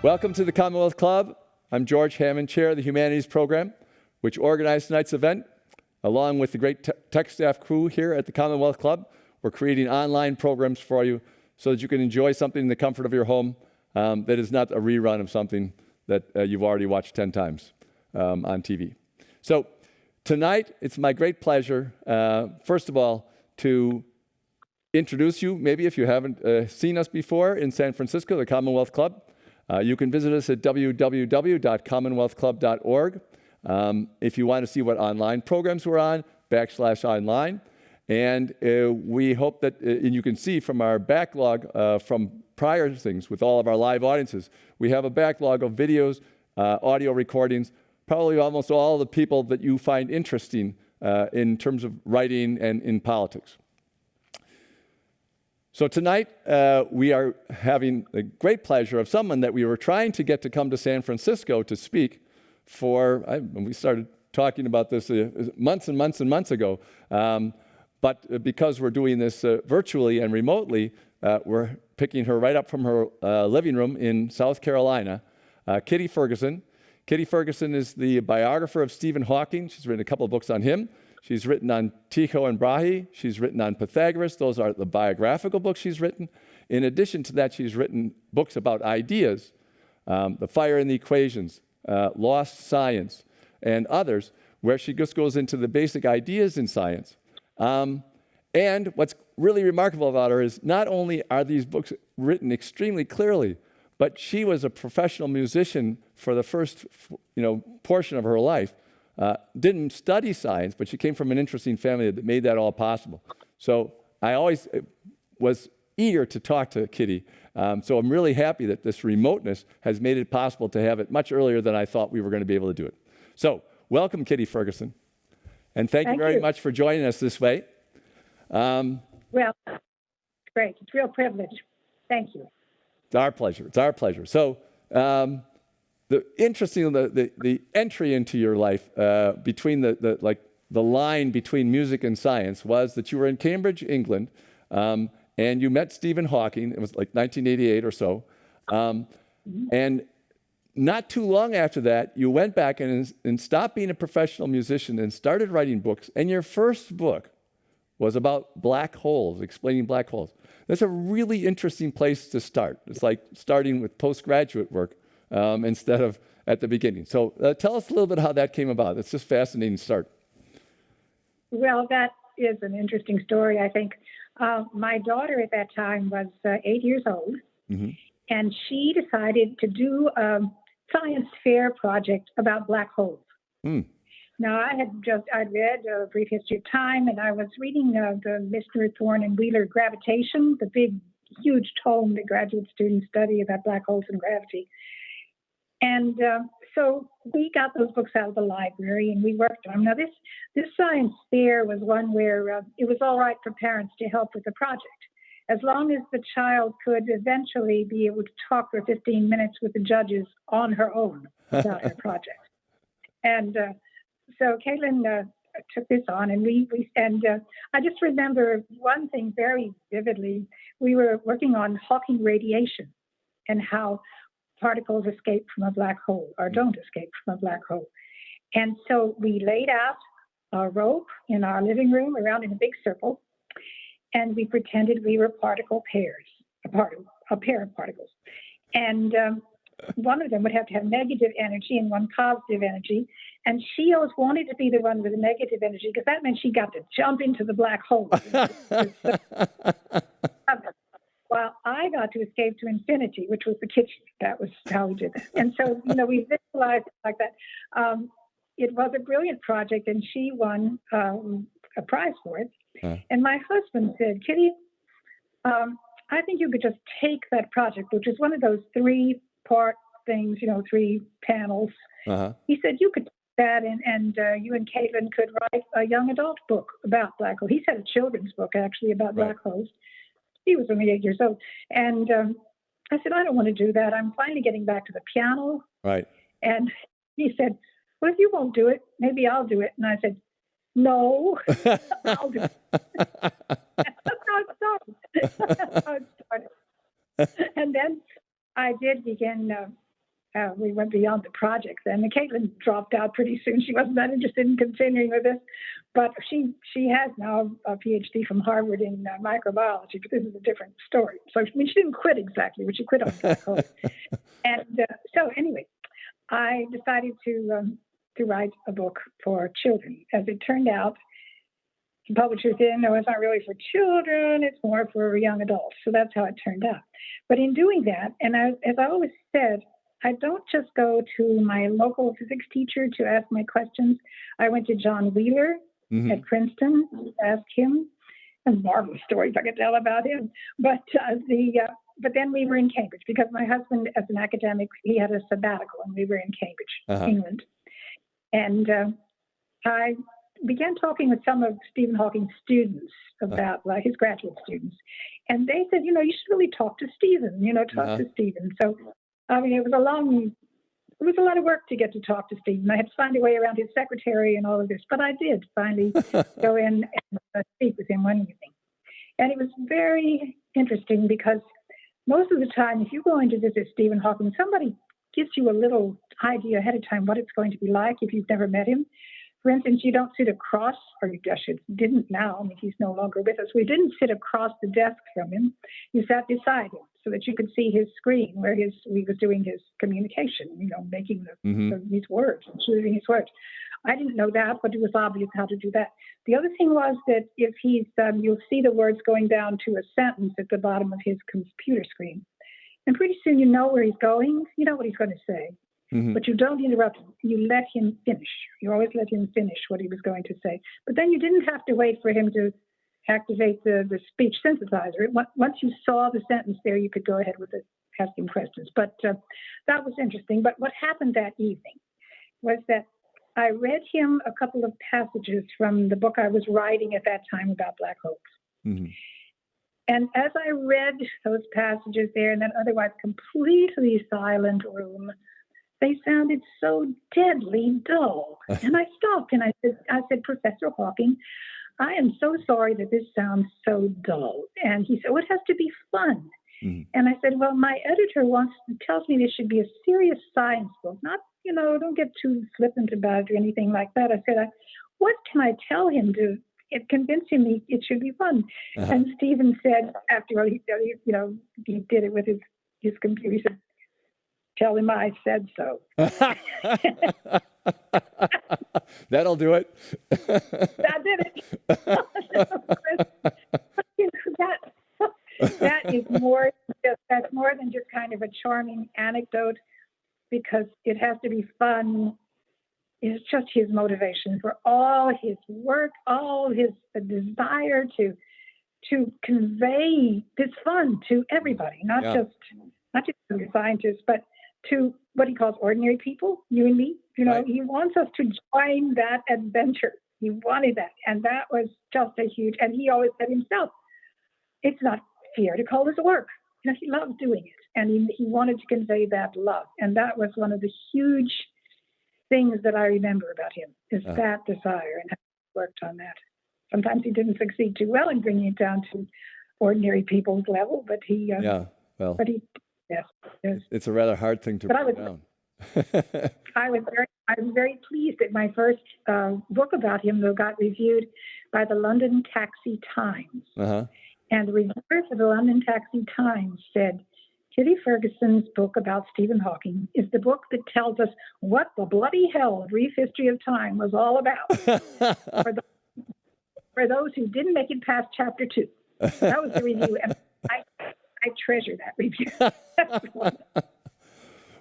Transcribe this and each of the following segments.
Welcome to the Commonwealth Club. I'm George Hammond, Chair of the Humanities Program, which organized tonight's event. Along with the great tech staff crew here at the Commonwealth Club, we're creating online programs for you so that you can enjoy something in the comfort of your home that is not a rerun of something that you've already watched 10 times on TV. So tonight, it's my great pleasure, first of all, to introduce you, maybe if you haven't seen us before, in San Francisco, the Commonwealth Club. You can visit us at www.commonwealthclub.org. If you want to see what online programs we're on, /online. And we hope that, and you can see from our backlog from prior things with all of our live audiences, we have a backlog of videos, audio recordings, probably almost all the people that you find interesting in terms of writing and in politics. So tonight, we are having the great pleasure of someone that we were trying to get to come to San Francisco to speak for, we started talking about this months and months and months ago, but because we're doing this virtually and remotely, we're picking her right up from her living room in South Carolina, Kitty Ferguson. Kitty Ferguson is the biographer of Stephen Hawking. She's written a couple of books on him. She's written on Tycho and Brahe. She's written on Pythagoras. Those are the biographical books she's written. In addition to that, she's written books about ideas, The Fire and the Equations, Lost Science, and others, where she just goes into the basic ideas in science. And what's really remarkable about her is not only are these books written extremely clearly, but she was a professional musician for the first portion of her life. Didn't study science, but she came from an interesting family that made that all possible. So I always was eager to talk to Kitty. So I'm really happy that this remoteness has made it possible to have it much earlier than I thought we were going to be able to do it. So welcome, Kitty Ferguson. And thank you very much for joining us this way. Well, it's great. It's a real privilege. Thank you. It's our pleasure. It's our pleasure. So the entry into your life between the line between music and science was that you were in Cambridge, England, and you met Stephen Hawking. It was like 1988 or so. And not too long after that, you went back and stopped being a professional musician and started writing books. And your first book was about black holes, explaining black holes. That's a really interesting place to start. It's like starting with postgraduate work instead of at the beginning. So tell us a little bit how that came about. It's just fascinating to start. Well, that is an interesting story, I think. My daughter at that time was 8 years old, and she decided to do a science fair project about black holes. Now, I'd read A Brief History of Time, and I was reading the Mr. Thorne and Wheeler Gravitation, the big, huge tome that graduate students study about black holes and gravity. And so we got those books out of the library and we worked on them. Now, this science fair was one where it was all right for parents to help with the project, as long as the child could eventually be able to talk for 15 minutes with the judges on her own about her project. And so Caitlin took this on, and I just remember one thing very vividly. We were working on Hawking radiation and how particles escape from a black hole or don't escape from a black hole. And so we laid out a rope in our living room around in a big circle, and we pretended we were particle pairs, a pair of particles. And one of them would have to have negative energy and one positive energy. And she always wanted to be the one with the negative energy because that meant she got to jump into the black hole. While I got to escape to infinity, which was the kitchen. That was how we did that. And so, we visualized it like that. It was a brilliant project, and she won a prize for it. And my husband said, Kitty, I think you could just take that project, which is one of those 3-part things, 3 panels. He said, you could take that and you and Caitlin could write a young adult book about black holes. He said a children's book, actually, about black holes. He was only 8 years old. And I said, I don't want to do that. I'm finally getting back to the piano. Right. And he said, well, if you won't do it, maybe I'll do it. And I said, no, I'll do it. That's how it started. And then I did begin we went beyond the project then. And Caitlin dropped out pretty soon. She wasn't that interested in continuing with this, but she has now a PhD from Harvard in microbiology. But this is a different story. So I mean, she didn't quit exactly, but she quit on black holes. And so anyway, I decided to write a book for children. As it turned out, the publisher said, no, it's not really for children, it's more for young adults. So that's how it turned out. But in doing that, and as I always said, I don't just go to my local physics teacher to ask my questions. I went to John Wheeler at Princeton to ask him, and marvelous stories I could tell about him. But then we were in Cambridge because my husband, as an academic, he had a sabbatical, and we were in Cambridge, England. And I began talking with some of Stephen Hawking's students about his graduate students. And they said, you should really talk to Stephen, talk to Stephen. So, I mean, it was a lot of work to get to talk to Stephen. I had to find a way around his secretary and all of this, but I did finally go in and speak with him one evening. And it was very interesting because most of the time, if you go in to visit Stephen Hawking, somebody gives you a little idea ahead of time what it's going to be like if you've never met him. For instance, you don't sit across, or you didn't now, I mean, he's no longer with us. We didn't sit across the desk from him. You sat beside him so that you could see his screen where he was doing his communication, making these words, choosing his words. I didn't know that, but it was obvious how to do that. The other thing was that if you'll see the words going down to a sentence at the bottom of his computer screen. And pretty soon you know where he's going, you know what he's going to say. But you don't interrupt him. You let him finish. You always let him finish what he was going to say. But then you didn't have to wait for him to activate the speech synthesizer. Once you saw the sentence there, you could go ahead with asking questions. But that was interesting. But what happened that evening was that I read him a couple of passages from the book I was writing at that time about black holes. And as I read those passages there in that otherwise completely silent room, they sounded so deadly dull. And I stopped and I said, Professor Hawking, I am so sorry that this sounds so dull. And he said, well, it has to be fun. And I said, well, my editor tells me this should be a serious science book, not, don't get too flippant about it or anything like that. I said, what can I tell him to convince him it should be fun? And Stephen said, after all, he did it with his computer. He said, tell him I said so. That'll do it. That did it. That's more than just kind of a charming anecdote, because it has to be fun. It's just his motivation for all his work, all his desire to convey this fun to everybody, not just to the scientists, but to what he calls ordinary people, you and me. He wants us to join that adventure. He wanted that. And that was just a huge, and he always said himself, it's not fair to call this work. He loves doing it. And he wanted to convey that love. And that was one of the huge things that I remember about him, is that desire, and how he worked on that. Sometimes he didn't succeed too well in bringing it down to ordinary people's level, but he, yes. It's a rather hard thing to bring down. I was very pleased that my first book about him, though, got reviewed by the London Taxi Times. And the reviewer for the London Taxi Times said, Kitty Ferguson's book about Stephen Hawking is the book that tells us what the bloody hell Brief History of Time was all about. for those who didn't make it past chapter 2. That was the review, and I treasure that review.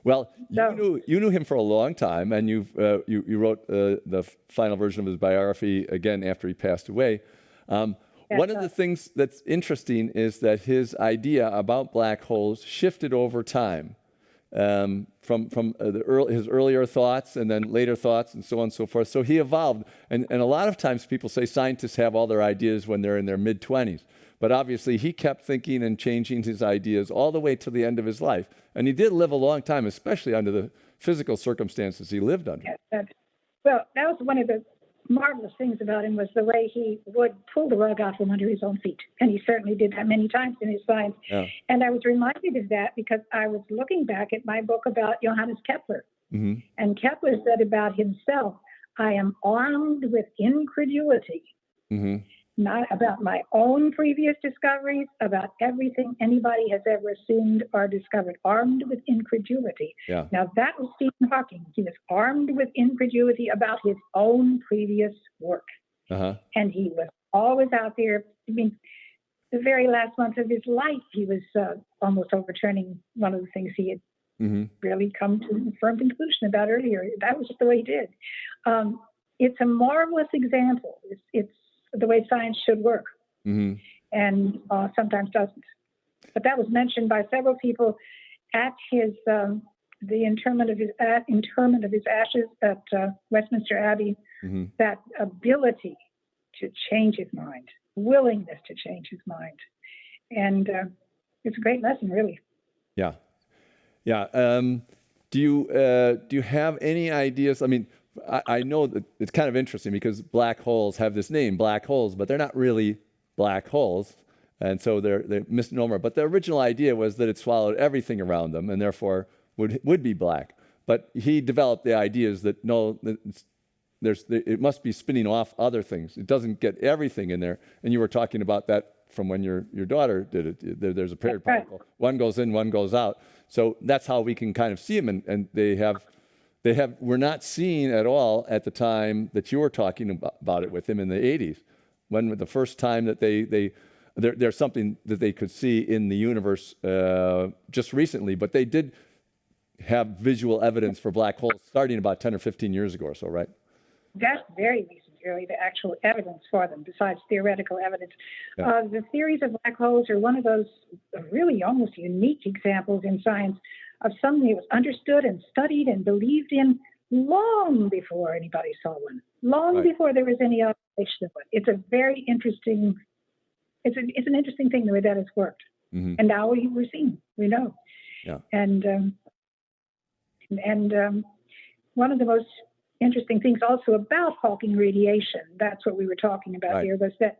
Well, you knew him for a long time, and you wrote the final version of his biography again after he passed away. One of the things that's interesting is that his idea about black holes shifted over time, from his earlier thoughts and then later thoughts and so on and so forth. So he evolved, and a lot of times people say scientists have all their ideas when they're in their mid-20s. But obviously, he kept thinking and changing his ideas all the way to the end of his life. And he did live a long time, especially under the physical circumstances he lived under. Well, that was one of the marvelous things about him was the way he would pull the rug out from under his own feet. And he certainly did that many times in his science. Yeah. And I was reminded of that because I was looking back at my book about Johannes Kepler. Mm-hmm. And Kepler said about himself, I am armed with incredulity, Mm-hmm. not about my own previous discoveries, about everything anybody has ever assumed or discovered, armed with incredulity. Yeah. Now, that was Stephen Hawking. He was armed with incredulity about his own previous work. Uh-huh. And he was always out there. I mean, the very last months of his life, he was almost overturning one of the things he had Mm-hmm. really come to a firm conclusion about earlier. That was just the way he did. It's a marvelous example. It's the way science should work, Mm-hmm. and sometimes doesn't. But that was mentioned by several people at his the interment of his ashes at Westminster Abbey. Mm-hmm. That ability to change his mind, willingness to change his mind, and it's a great lesson, really. Yeah. Yeah. Do you have any ideas? I mean, I know that it's kind of interesting because black holes have this name, black holes, but they're not really black holes. And so they're misnomer. But the original idea was that it swallowed everything around them and therefore would be black. But he developed the ideas that no, it must be spinning off other things. It doesn't get everything in there. And you were talking about that from when your daughter did it. There's a paired particle. One goes in, one goes out. So that's how we can kind of see them. And we're not seeing at all at the time that you were talking about it with him in the 80s, when the first time that there's something that they could see in the universe just recently, but they did have visual evidence for black holes starting about 10 or 15 years ago or so, right? That's very recent, really, the actual evidence for them, besides theoretical evidence. Yeah. The theories of black holes are one of those really almost unique examples in science of something that was understood and studied and believed in long before anybody saw one, long Right. before there was any observation of one. It's a very interesting, it's an interesting thing the way that has worked. Mm-hmm. And now we're seeing, we know. Yeah. And one of the most interesting things also about Hawking radiation, that's what we were talking about Right. here, was that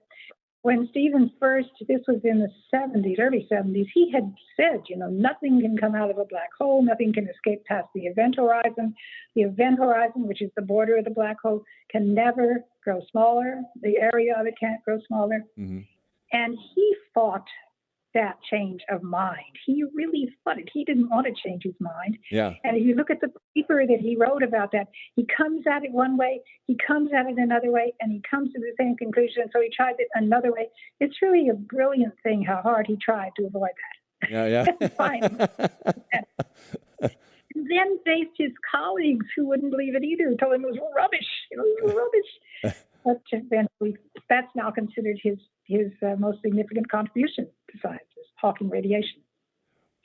when Stephen first, this was in the 70s, early 70s, he had said, nothing can come out of a black hole, nothing can escape past the event horizon. The event horizon, which is the border of the black hole, can never grow smaller. The area of it can't grow smaller. Mm-hmm. And he fought that change of mind. He really fought it. He didn't want to change his mind. Yeah. And if you look at the paper that he wrote about that, he comes at it one way, he comes at it another way, and he comes to the same conclusion. So he tries it another way. It's really a brilliant thing how hard he tried to avoid that. Yeah. Fine. And then faced his colleagues who wouldn't believe it either, told him it was rubbish. It was rubbish. But eventually, that's now considered his most significant contribution to science, is Hawking radiation.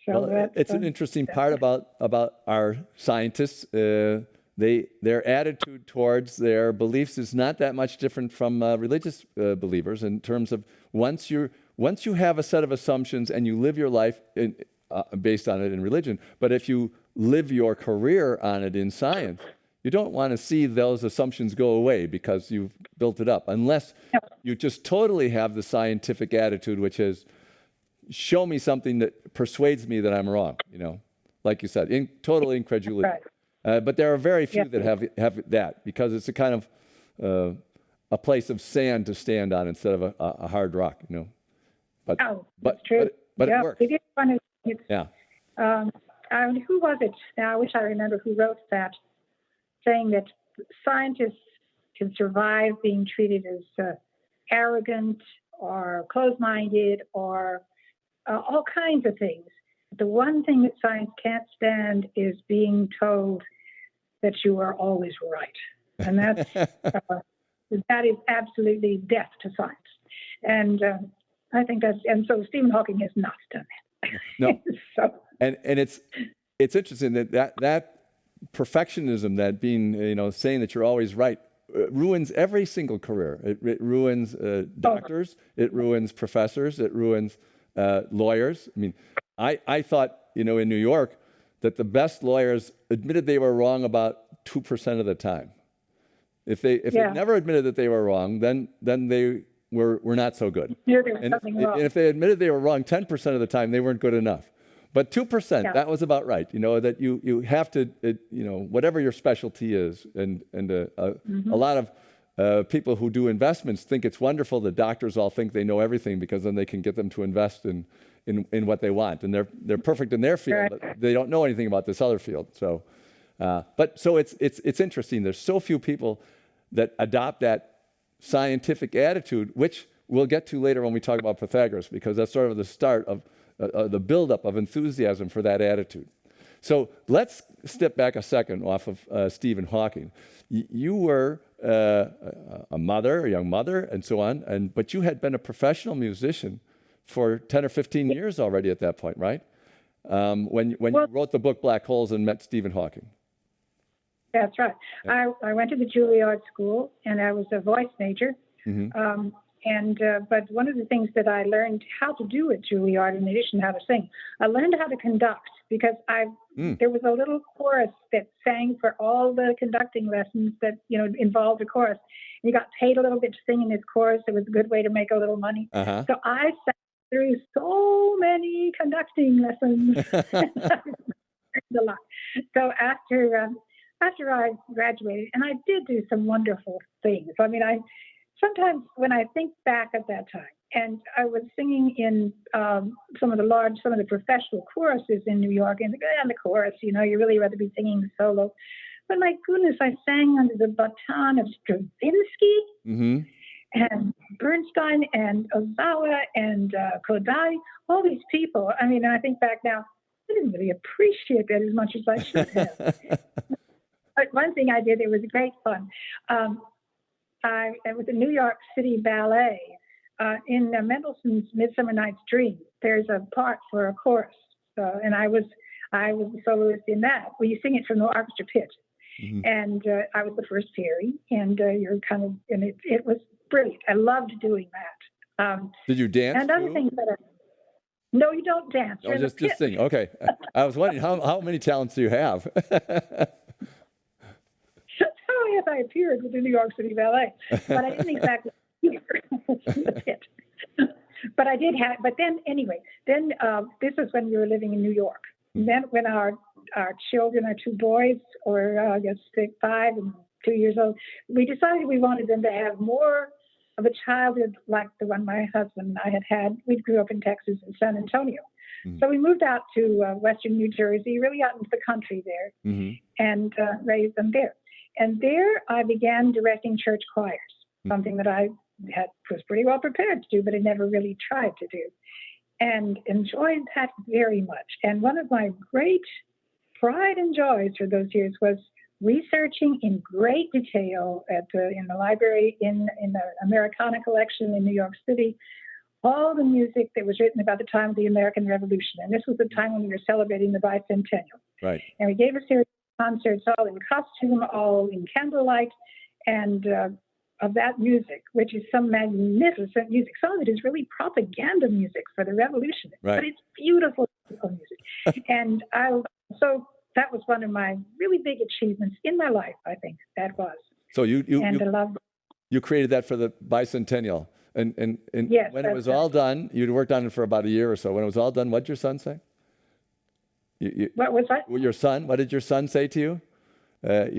So Well, it's an interesting part about our scientists. Their attitude towards their beliefs is not that much different from religious believers in terms of once you have a set of assumptions and you live your life based on it in religion, but if you live your career on it in science, you don't want to see those assumptions go away because you've built it up, unless you just totally have the scientific attitude, which is, show me something that persuades me that I'm wrong, like you said, total incredulity. Right. But there are very few that have that, because it's a kind of a place of sand to stand on instead of a hard rock, But that's true. But it works. It is one of, it's, Yeah. Who was it? Now, I wish I remember who wrote that, saying that scientists can survive being treated as arrogant or closed-minded or all kinds of things. The one thing that science can't stand is being told that you are always right. And that's, that is absolutely death to science. And I think and so Stephen Hawking has not done that. No. So, and it's interesting that perfectionism, that being, saying that you're always right, ruins every single career. It ruins doctors, it ruins professors, it ruins lawyers. I mean, I thought, in New York, that the best lawyers admitted they were wrong about 2% of the time. If they never admitted that they were wrong, then they were not so good. Knew there was something wrong. And if they admitted they were wrong 10% of the time, they weren't good enough. But 2%, that was about right. That you have to, whatever your specialty is, and a lot of people who do investments think it's wonderful that doctors all think they know everything, because then they can get them to invest in what they want, and they're perfect in their field, but they don't know anything about this other field. So, it's interesting. There's so few people that adopt that scientific attitude, which we'll get to later when we talk about Pythagoras, because that's sort of the start of the buildup of enthusiasm for that attitude. So let's step back a second off of Stephen Hawking. You were a young mother, and so on, but you had been a professional musician for 10 or 15 years already at that point, right? When you wrote the book Black Holes and met Stephen Hawking. That's right. I went to the Juilliard School, and I was a voice major. But one of the things that I learned how to do at Juilliard, in addition to how to sing, I learned how to conduct, because there was a little chorus that sang for all the conducting lessons that involved a chorus. And you got paid a little bit to sing in this chorus. It was a good way to make a little money. So I sang through so many conducting lessons. A lot. So after I graduated, and I did do some wonderful things. I mean, sometimes when I think back at that time, and I was singing in some of the professional choruses in New York, and the chorus, you really rather be singing solo. But my goodness, I sang under the baton of Stravinsky and Bernstein and Ozawa and Kodai, all these people. I mean, I think back now, I didn't really appreciate that as much as I should have. But one thing I did, it was great fun. I was the New York City Ballet. In Mendelssohn's Midsummer Night's Dream, there's a part for a chorus. And I was the soloist in that. Well, you sing it from the orchestra pit. And I was the first fairy, and it was brilliant. I loved doing that. Did you dance and other too? things that no, you don't dance. Oh, just sing. Okay. I was wondering, how many talents do you have? Oh, yes, I appeared with the New York City Ballet, but I didn't exactly appear in the pit. But I did have, then this was when we were living in New York. Then when our children, our two boys, or I guess 5 and 2 years old, we decided we wanted them to have more of a childhood like the one my husband and I had had. We grew up in Texas in San Antonio. So we moved out to western New Jersey, really out into the country there, and raised them there. And there I began directing church choirs, something that I was pretty well prepared to do, but I never really tried to do, and enjoyed that very much. And one of my great pride and joys for those years was researching in great detail in the library in the Americana collection in New York City, all the music that was written about the time of the American Revolution. And this was the time when we were celebrating the bicentennial. Right. And we gave a series of concerts, all in costume, all in candlelight, and of that music, which is some magnificent music. Some of it is really propaganda music for the revolution, but it's beautiful music. And so that was one of my really big achievements in my life, I think, that was. So you created that for the bicentennial. And yes, when it was all done, you'd worked on it for about a year or so. When it was all done, what did your son say? What was that? Your son, what did your son say to you? Yes,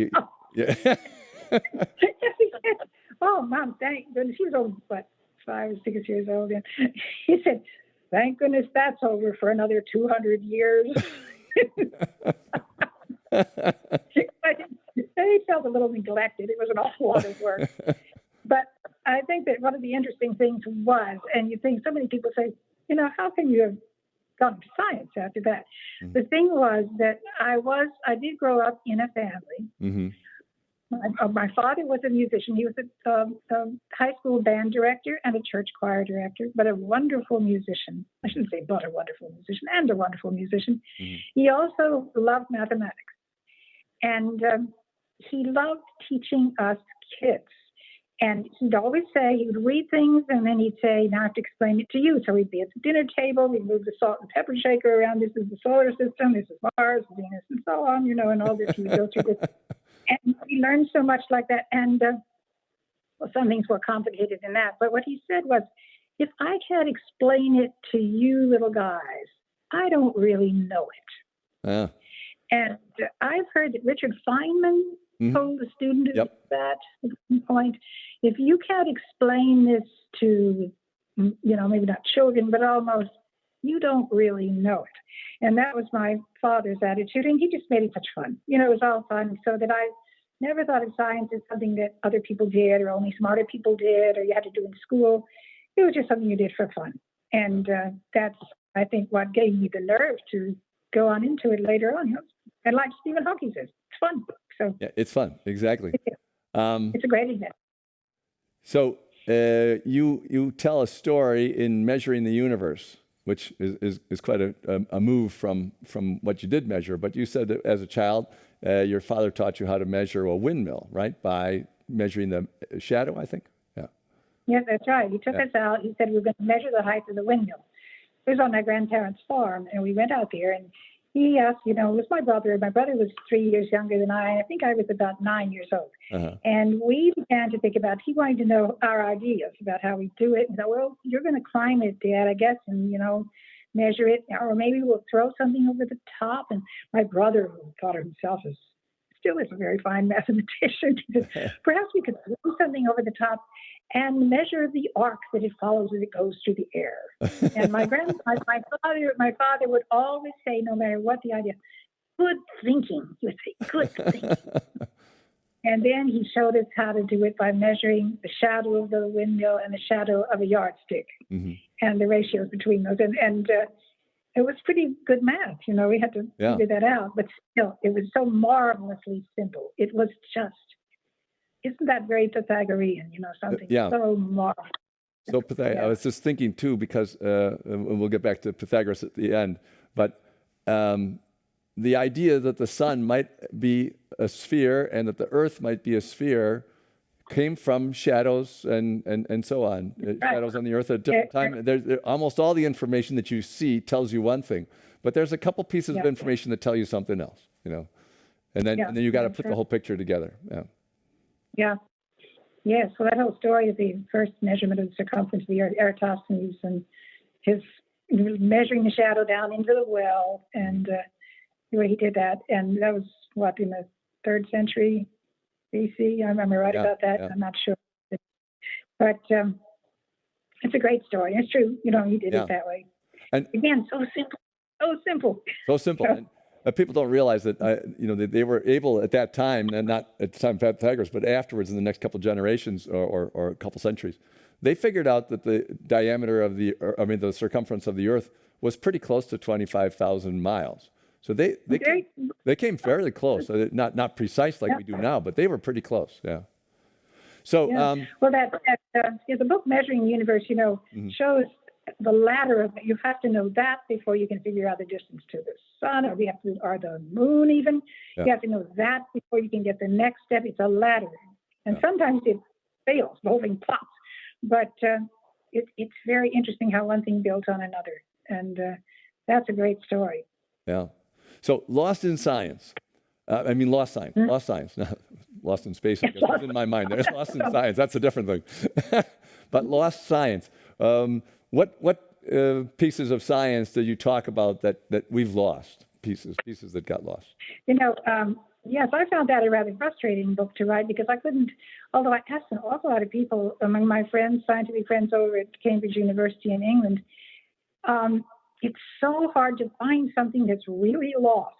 he said, "Oh, Mom, thank goodness." He was only, 5 or 6 years old. And he said, "Thank goodness that's over for another 200 years." He felt a little neglected. It was an awful lot of work. But I think that one of the interesting things was, and you think so many people say, how can you have gone to science after that? The thing was that I did grow up in a family. My father was a musician. He was a high school band director and a church choir director, but a wonderful musician. I shouldn't say but a wonderful musician, and a wonderful musician. He also loved mathematics. And he loved teaching us kids. And he'd always say, he would read things, and then he'd say, "Now I have to explain it to you." So we'd be at the dinner table, we'd move the salt and pepper shaker around. This is the solar system, this is Mars, Venus, and so on, and all this. He would go through this. And we learned so much like that. And well, some things were complicated than that. But what he said was, if I can't explain it to you little guys, I don't really know it. Yeah. And I've heard that Richard Feynman told a student that at some point, if you can't explain this to, maybe not children, but almost, you don't really know it. And that was my father's attitude. And he just made it such fun. It was all fun. So that I never thought of science as something that other people did or only smarter people did or you had to do in school. It was just something you did for fun. And that's, I think, what gave me the nerve to go on into it later on. And like Stephen Hawking says, it's fun. So yeah, it's fun. Exactly. It's a great event. So you tell a story in Measuring the Universe, which is quite a move from what you did measure. But you said that as a child, your father taught you how to measure a windmill, right? By measuring the shadow, I think. Yeah. Yeah, that's right. He took us out. He said we were going to measure the height of the windmill. It was on my grandparents' farm, and we went out there, and he asked, it was my brother. My brother was 3 years younger than I think I was about 9 years old. Uh-huh. And we began to think about, he wanted to know our ideas about how we do it. And so, well, you're going to climb it, Dad, I guess, and, measure it. Or maybe we'll throw something over the top. And my brother, who thought of himself as still is a very fine mathematician, said, perhaps we could throw something over the top and measure the arc that it follows as it goes through the air. And my father would always say, no matter what the idea, good thinking. He would say, good thinking. And then he showed us how to do it by measuring the shadow of the windmill and the shadow of a yardstick and the ratios between those. And it was pretty good math. We had to figure that out. But still, it was so marvelously simple. It was just, isn't that very Pythagorean, something so marvelous. So I was just thinking too, because we'll get back to Pythagoras at the end, but the idea that the sun might be a sphere and that the earth might be a sphere came from shadows and so on. Right. Shadows on the earth at a different time. Almost all the information that you see tells you one thing, but there's a couple pieces of information that tell you something else, and then you got to put the whole picture together. Yeah. Yeah, so that whole story of the first measurement of the circumference of the earth, Eratosthenes, and his measuring the shadow down into the well, and the way he did that, and that was, in the 3rd century BC? I remember about that. I'm not sure. But it's a great story. It's true, he did it that way. And again, so simple. So simple. And people don't realize that, they were able at that time, and not at the time of Pythagoras, but afterwards in the next couple generations or a couple centuries, they figured out that the diameter of the circumference of the earth was pretty close to 25,000 miles. So they came fairly close, not precise like we do now, but they were pretty close. Yeah. So well, the book Measuring the Universe, shows the ladder of it. You have to know that before you can figure out the distance to the sun, or the moon even. Yeah. You have to know that before you can get the next step. It's a ladder, and sometimes it fails. The whole thing plops. But it's very interesting how one thing builds on another, and that's a great story. Yeah. So Lost in Science. Lost Science. Lost Science. Lost in Space, I guess. It's in my mind. There's Lost in Science. That's a different thing. But Lost Science. What pieces of science did you talk about that we've lost? Pieces that got lost. Yes, I found that a rather frustrating book to write because I couldn't, although I asked an awful lot of people among my friends, scientific friends over at Cambridge University in England, it's so hard to find something that's really lost.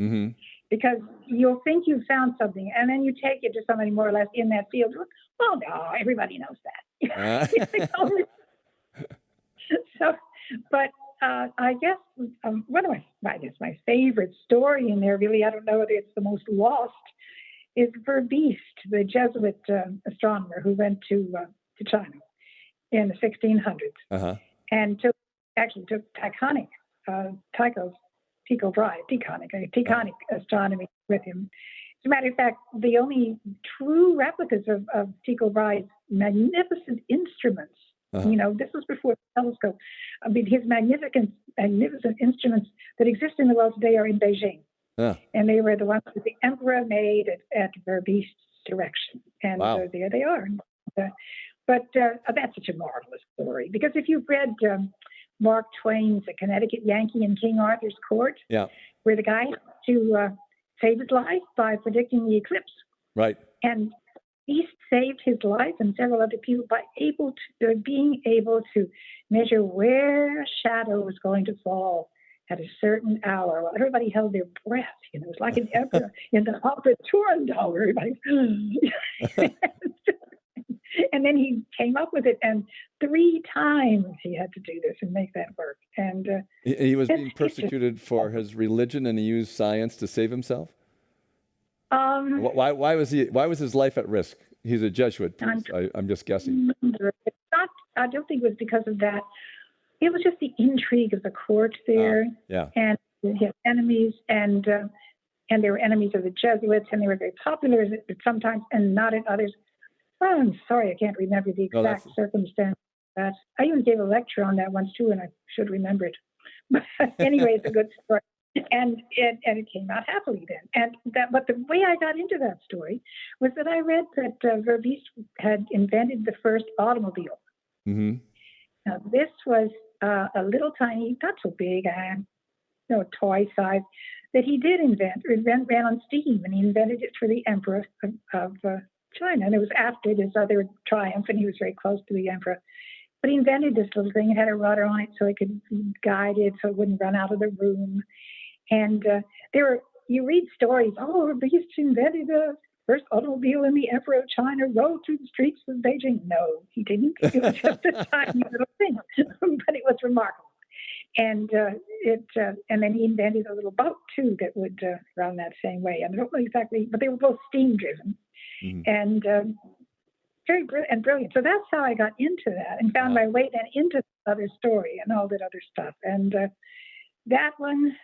Mm-hmm. Because you'll think you've found something, and then you take it to somebody more or less in that field. Well, no, everybody knows that. But I guess my favorite story in there, really, I don't know whether it's the most lost, is Verbiest, the Jesuit astronomer who went to China in the 1600s and took Tycho Brahe, Tychonic astronomy with him. As a matter of fact, the only true replicas of Tycho Brahe's magnificent instruments, this was before the telescope. His magnificent instruments that exist in the world today are in Beijing. Huh. And they were the ones that the emperor made at Verbiest's direction. And Wow. there they are. But that's such a marvelous story, because if you've read Mark Twain's A Connecticut Yankee in King Arthur's Court, Yeah. where the guy had to save his life by predicting the eclipse, Right. and he saved his life and several other people by being able to measure where a shadow was going to fall at a certain hour. Well, everybody held their breath. It was like an emperor in the opera Turandot. Everybody. And then he came up with it, and 3 times he had to do this and make that work. And He was being persecuted for his religion, and he used science to save himself. Why was his life at risk? He's a Jesuit priest. I'm just guessing. It's not. I don't think it was because of that. It was just the intrigue of the court there, and his enemies, and they were enemies of the Jesuits, and they were very popular sometimes and not at others. Oh, I'm sorry, I can't remember the exact circumstance of that. I even gave a lecture on that once too, and I should remember it. But anyway, it's a good story. And it came out happily then. But the way I got into that story was that I read that Verbiest had invented the first automobile. Mm-hmm. Now, this was a little tiny, not so big, toy size, that he did invent. Ran on steam, and he invented it for the emperor of China. And it was after this other triumph, and he was very close to the emperor. But he invented this little thing. It had a rudder on it so it could guide it so it wouldn't run out of the room. And you read stories, Verbiest invented the first automobile in the Emperor of China rode through the streets of Beijing. No, he didn't. It was just a tiny little thing, but it was remarkable. And and then he invented a little boat too that would run that same way. I don't know exactly, but they were both steam driven, and very brilliant. So that's how I got into that and found my way then into the other story and all that other stuff. And that one.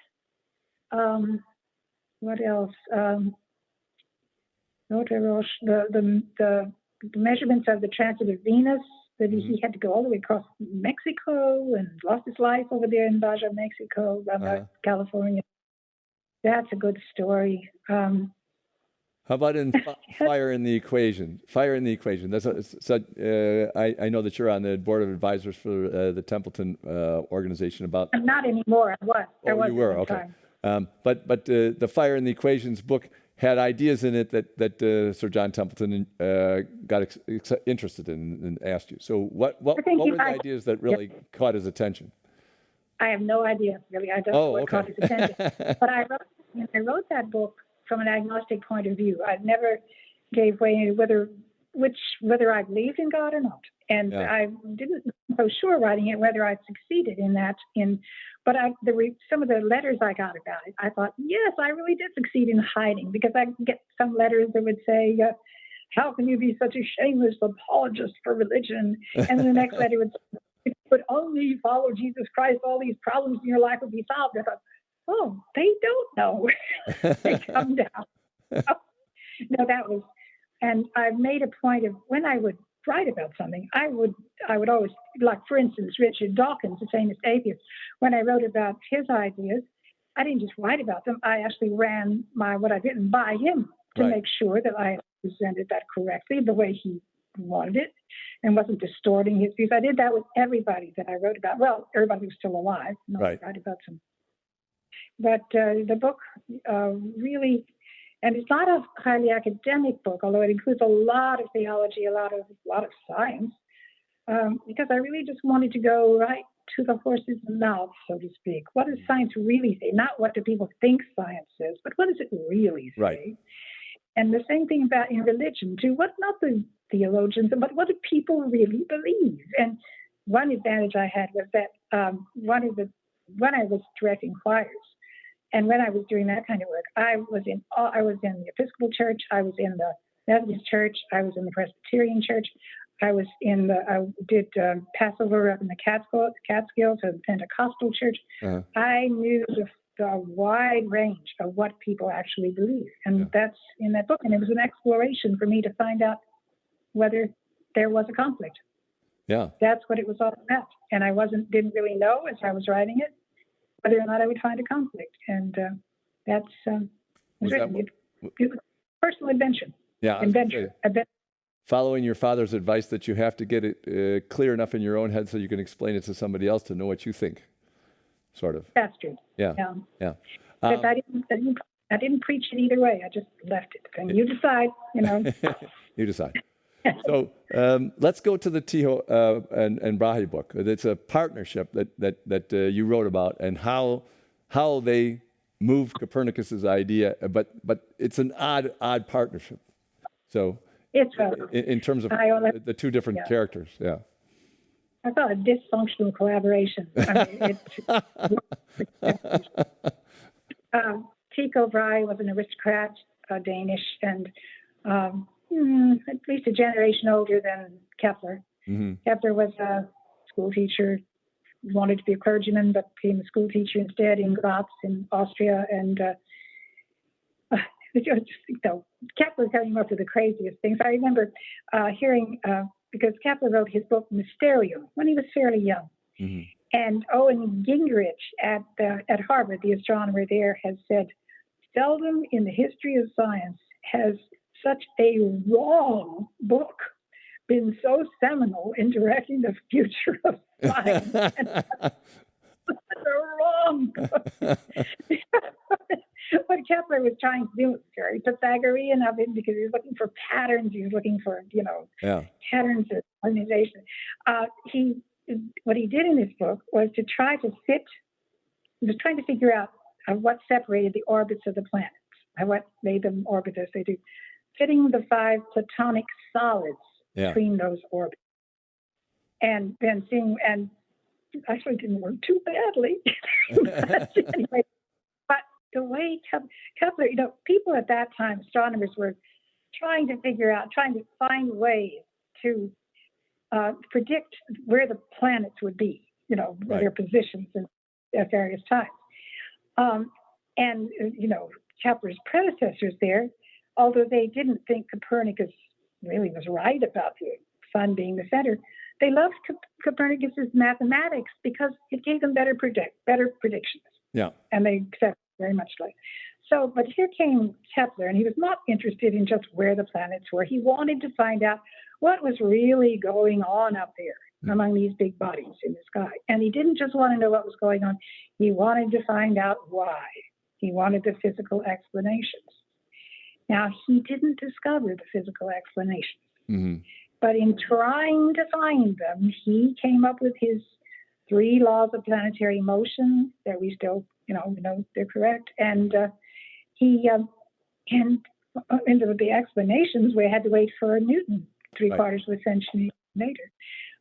What else? The measurements of the transit of Venus, that he had to go all the way across Mexico and lost his life over there in Baja, Mexico, California. That's a good story. How about in Fire in the Equation? Fire in the Equation. That's I know that you're on the board of advisors for the Templeton organization. About. I'm not anymore. I was. You were, okay. But the Fire in the Equations book had ideas in it that Sir John Templeton got interested in and asked you. So what were the ideas that really caught his attention? I have no idea, really. I don't know what caught his attention. But I wrote that book from an agnostic point of view. I never gave way whether I believed in God or not. And I didn't know so sure writing it whether I succeeded in that. But some of the letters I got about it, I thought, yes, I really did succeed in hiding, because I get some letters that would say, how can you be such a shameless apologist for religion? And the next letter would say, if you would only follow Jesus Christ, all these problems in your life would be solved. I thought, oh, they don't know. They come down. No, that was, and I made a point of, when I would write about something, I would always, like, for instance, Richard Dawkins, the famous atheist, when I wrote about his ideas, I didn't just write about them. I actually ran what I'd written by him to make sure that I presented that correctly, the way he wanted it, and wasn't distorting his views. I did that with everybody that I wrote about. Well, everybody who's still alive. No, I write about some. But the book really, and it's not a highly academic book, although it includes a lot of theology, a lot of science, because I really just wanted to go right to the horse's mouth, so to speak. What does science really say? Not what do people think science says, but what does it really say? Right. And the same thing about in religion too. Not the theologians, but what do people really believe? And one advantage I had was that when I was directing choirs, and when I was doing that kind of work, I was in the Episcopal Church, I was in the Methodist Church, I was in the Presbyterian Church, I did Passover up in the Catskills, or the Pentecostal Church. I knew the wide range of what people actually believe, and that's in that book. And it was an exploration for me to find out whether there was a conflict. Yeah, that's what it was all about. And I didn't really know as I was writing it whether or not I would find a conflict. And That's Was that written. It was personal adventure. Yeah, I was gonna say, Adventure. following your father's advice that you have to get it clear enough in your own head so you can explain it to somebody else to know what you think, sort of. That's true. Yeah, Yeah. yeah. But I didn't preach it either way. I just left it. And you decide, you know. You decide. So let's go to the Tycho and Brahe book. It's a partnership that you wrote about, and how they moved Copernicus's idea, but it's an odd partnership. So It's in terms of the two different characters, yeah. I call it dysfunctional collaboration. I mean, Tycho Brahe was an aristocrat, Danish, and at least a generation older than Kepler. Mm-hmm. Kepler was a school teacher, wanted to be a clergyman, but became a school teacher instead in Graz in Austria. And Kepler came up with the craziest things. I remember hearing, because Kepler wrote his book Mysterium when he was fairly young. Mm-hmm. And Owen Gingerich at Harvard, the astronomer there, has said, seldom in the history of science has such a wrong book been so seminal in directing the future of science. The wrong book. What Kepler was trying to do was very Pythagorean of it, because he was looking for patterns. He was looking for, patterns of organization. What he did in this book was to try to trying to figure out what separated the orbits of the planets, what made them orbit as they do, fitting the 5 platonic solids between those orbits, and then seeing, and actually didn't work too badly. Anyway, but the way Kepler, people at that time, astronomers, were trying to find ways to predict where the planets would be, their positions at various times. And Kepler's predecessors there, although they didn't think Copernicus really was right about the sun being the center, they loved Copernicus's mathematics because it gave them better predictions. Yeah. And they accepted very much like. So, but here came Kepler, and he was not interested in just where the planets were. He wanted to find out what was really going on up there among these big bodies in the sky. And he didn't just want to know what was going on. He wanted to find out why. He wanted the physical explanations. Now, he didn't discover the physical explanations. Mm-hmm. But in trying to find them, he came up with his 3 laws of planetary motion that we still, know they're correct. And into the explanations, we had to wait for Newton 3/4 of a century later.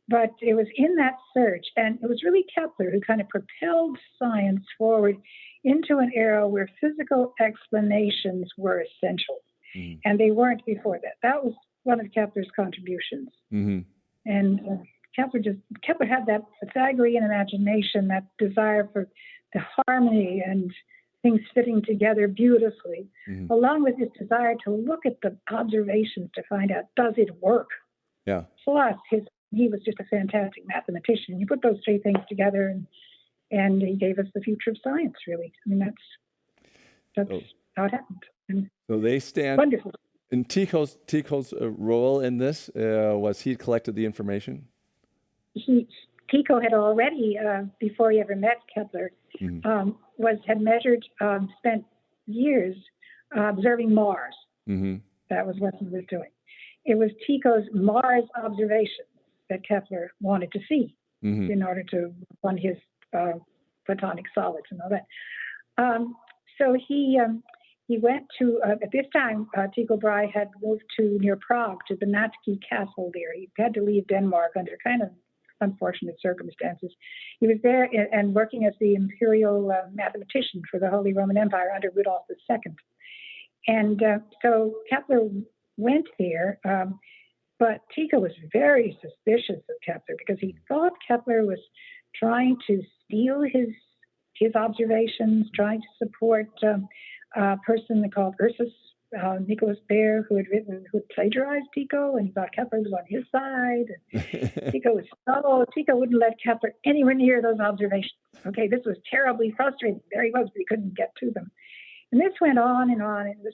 But it was in that search, and it was really Kepler who kind of propelled science forward into an era where physical explanations were essential. Mm-hmm. And they weren't before that. That was one of Kepler's contributions. Mm-hmm. And Kepler had that Pythagorean imagination, that desire for the harmony and things fitting together beautifully, along with his desire to look at the observations to find out, does it work? Yeah. Plus, he was just a fantastic mathematician. You put those 3 things together, and he gave us the future of science, really. I mean, that's how it happened. And so they stand. Wonderful. And Tycho's role in this was he collected the information? Tycho had already, before he ever met Kepler, spent years observing Mars. Mm-hmm. That was what he was doing. It was Tycho's Mars observations that Kepler wanted to see in order to run his platonic solids and all that. So he went to, at this time, Tycho Brahe had moved to near Prague, to the Natski Castle there. He had to leave Denmark under kind of unfortunate circumstances. He was there and working as the imperial mathematician for the Holy Roman Empire under Rudolf II. And so Kepler went there, but Tycho was very suspicious of Kepler because he thought Kepler was trying to steal his observations, trying to support a person called Ursus Nicholas Baer, who had plagiarized Tycho, and he thought Kepler was on his side. Tycho wouldn't let Kepler anywhere near those observations. Okay, this was terribly frustrating. There he was, but he couldn't get to them. And this went on and on. It was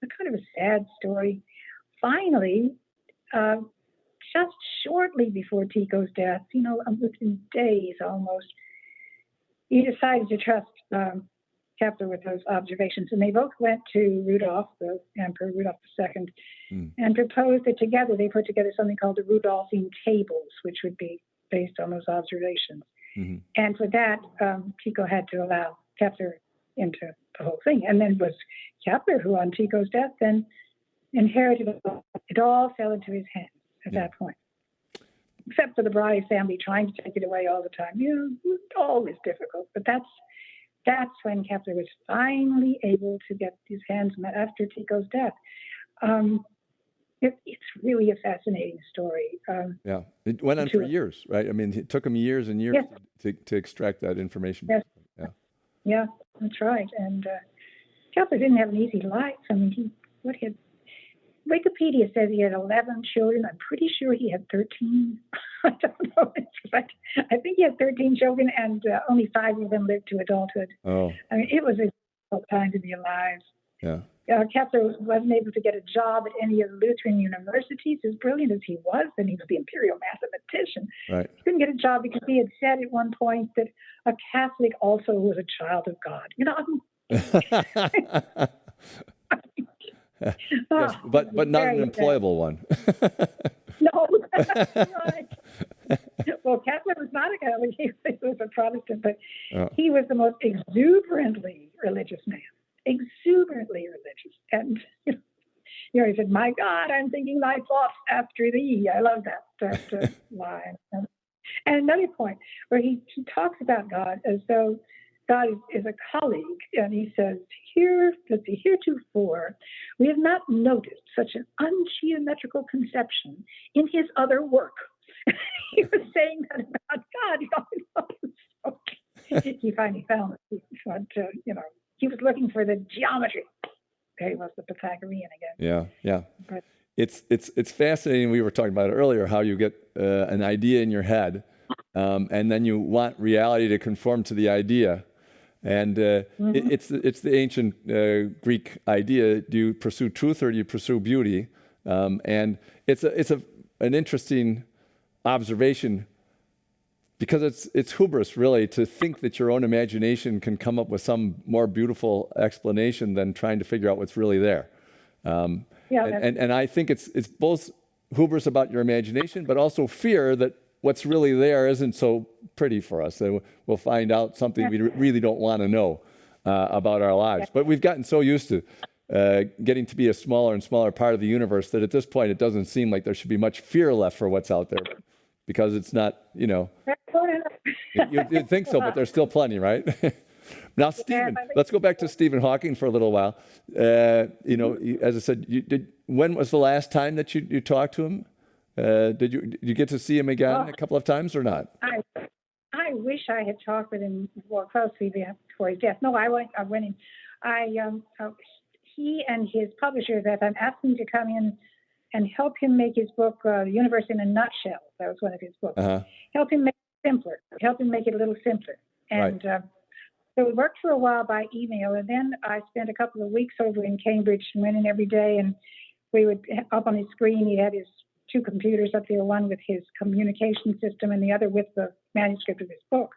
a kind of a sad story. Finally, just shortly before Tico's death, within days almost, he decided to trust Kepler with those observations. And they both went to Rudolf, the Emperor Rudolf II, and proposed that together they put together something called the Rudolphine Tables, which would be based on those observations. Mm-hmm. And for that, Tycho had to allow Kepler into the whole thing. And then it was Kepler who, on Tycho's death, then inherited it all. It all fell into his hands at that point. Except for the Bry family trying to take it away all the time. It was always difficult. But that's when Kepler was finally able to get his hands met after Tycho's death. It's really a fascinating story. It went on for years, right? I mean, it took him years and years to extract that information. Yes. Yeah, that's right. And Kepler didn't have an easy life. I mean, Wikipedia says he had 11 children. I'm pretty sure he had 13. I don't know. But I think he had 13 children, and only 5 of them lived to adulthood. Oh. I mean, it was a difficult time to be alive. Yeah. Kepler wasn't able to get a job at any of the Lutheran universities. As brilliant as he was, and he was the imperial mathematician. Right. He couldn't get a job because he had said at one point that a Catholic also was a child of God. Yes, but not an employable one. No, right. Well, Kepler was not a Catholic; he was a Protestant, but he was the most exuberantly religious man. Exuberantly religious, and he said, "My God, I'm thinking thy thoughts after thee." I love that line. And another point where he talks about God as though God is a colleague, and he says, heretofore, we have not noticed such an ungeometrical conception in his other work. He was saying that about God. He finally found it. But, he was looking for the geometry. There he was, the Pythagorean again. Yeah. But it's fascinating. We were talking about it earlier, how you get an idea in your head, and then you want reality to conform to the idea. And it's the ancient Greek idea: do you pursue truth or do you pursue beauty? And it's an interesting observation, because it's hubris, really, to think that your own imagination can come up with some more beautiful explanation than trying to figure out what's really there. And I think it's both hubris about your imagination, but also fear that what's really there isn't so pretty for us. We'll find out something we really don't want to know about our lives. But we've gotten so used to getting to be a smaller and smaller part of the universe that at this point it doesn't seem like there should be much fear left for what's out there, because it's not, you'd think so, but there's still plenty, right? Now, Stephen, let's go back to Stephen Hawking for a little while. As I said, when was the last time that you talked to him? Did you get to see him again a couple of times or not? I wish I had talked with him more closely before his death. No, I went in. He and his publisher at that time asked me to come in and help him make his book, The Universe in a Nutshell. That was one of his books. Uh-huh. Help him make it simpler. Help him make it a little simpler. And so we worked for a while by email, and then I spent a couple of weeks over in Cambridge and went in every day, and we would, up on his screen, he had his 2 computers up there, one with his communication system and the other with the manuscript of his book.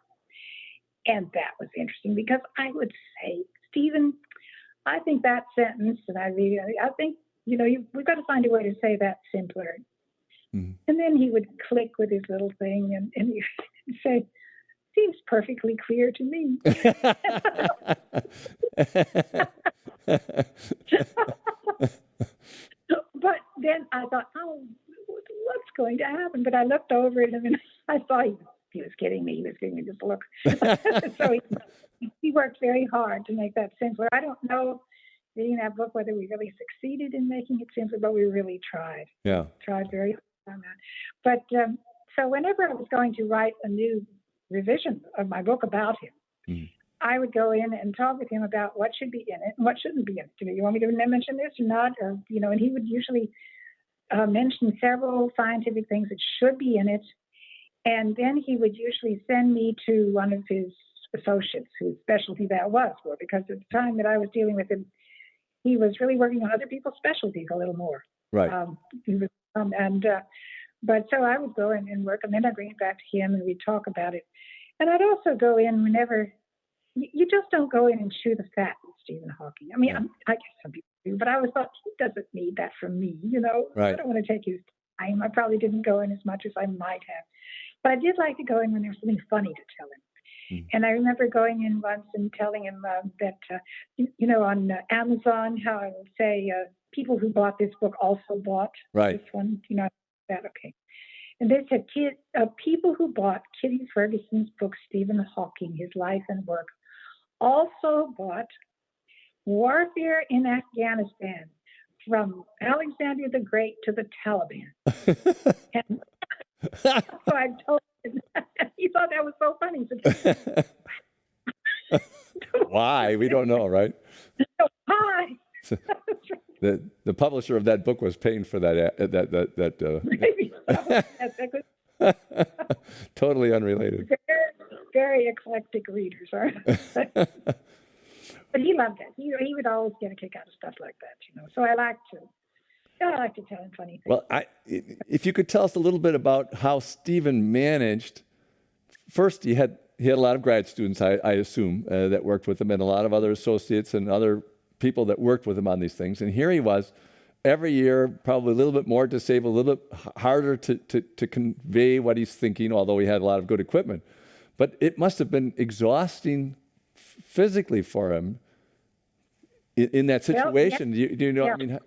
And that was interesting, because I would say, Stephen, I think that sentence, and I think, we've got to find a way to say that simpler. Mm-hmm. And then he would click with his little thing and he would say, seems perfectly clear to me. But then I thought, what's going to happen? But I looked over at him and I thought he was kidding me. He was giving me this look. So he worked very hard to make that simpler. I don't know, reading that book, whether we really succeeded in making it simpler, but we really tried. Yeah. Tried very hard on that. But so whenever I was going to write a new revision of my book about him, I would go in and talk with him about what should be in it and what shouldn't be in it. Do you want me to mention this or not? Or, and he would usually mention several scientific things that should be in it. And then he would usually send me to one of his associates whose specialty that was for, because at the time that I was dealing with him, he was really working on other people's specialties a little more. Right. He was, but so I would go in and work, and then I'd bring it back to him, and we'd talk about it. And I'd also go in whenever, you just don't go in and chew the fat with Stephen Hawking. I mean, Yeah. I guess some people do, but I always thought, he doesn't need that from me, Right. I don't want to take his time. I probably didn't go in as much as I might have. But I did like to go in when there was something funny to tell him. And I remember going in once and telling him that, on Amazon, how I would say people who bought this book also bought Right. this one, that, okay. And they said, people who bought Kitty Ferguson's book, Stephen Hawking, His Life and Work, also bought Warfare in Afghanistan, from Alexander the Great to the Taliban. And so I told him, he thought that was so funny. So, Why? We don't know, right? hi. The publisher of that book was paying for that. Maybe so. Yes, Totally unrelated. very, very eclectic readers, right? But he loved it. He would always get a kick out of stuff like that, So I like to tell him funny things. Well, if you could tell us a little bit about how Stephen managed. First, he had a lot of grad students, I assume, that worked with him, and a lot of other associates and other people that worked with him on these things. And here he was, every year, probably a little bit more disabled, a little bit harder to convey what he's thinking, although he had a lot of good equipment. But it must have been exhausting physically for him in that situation. Well, yeah. Do you know? Yeah. I mean,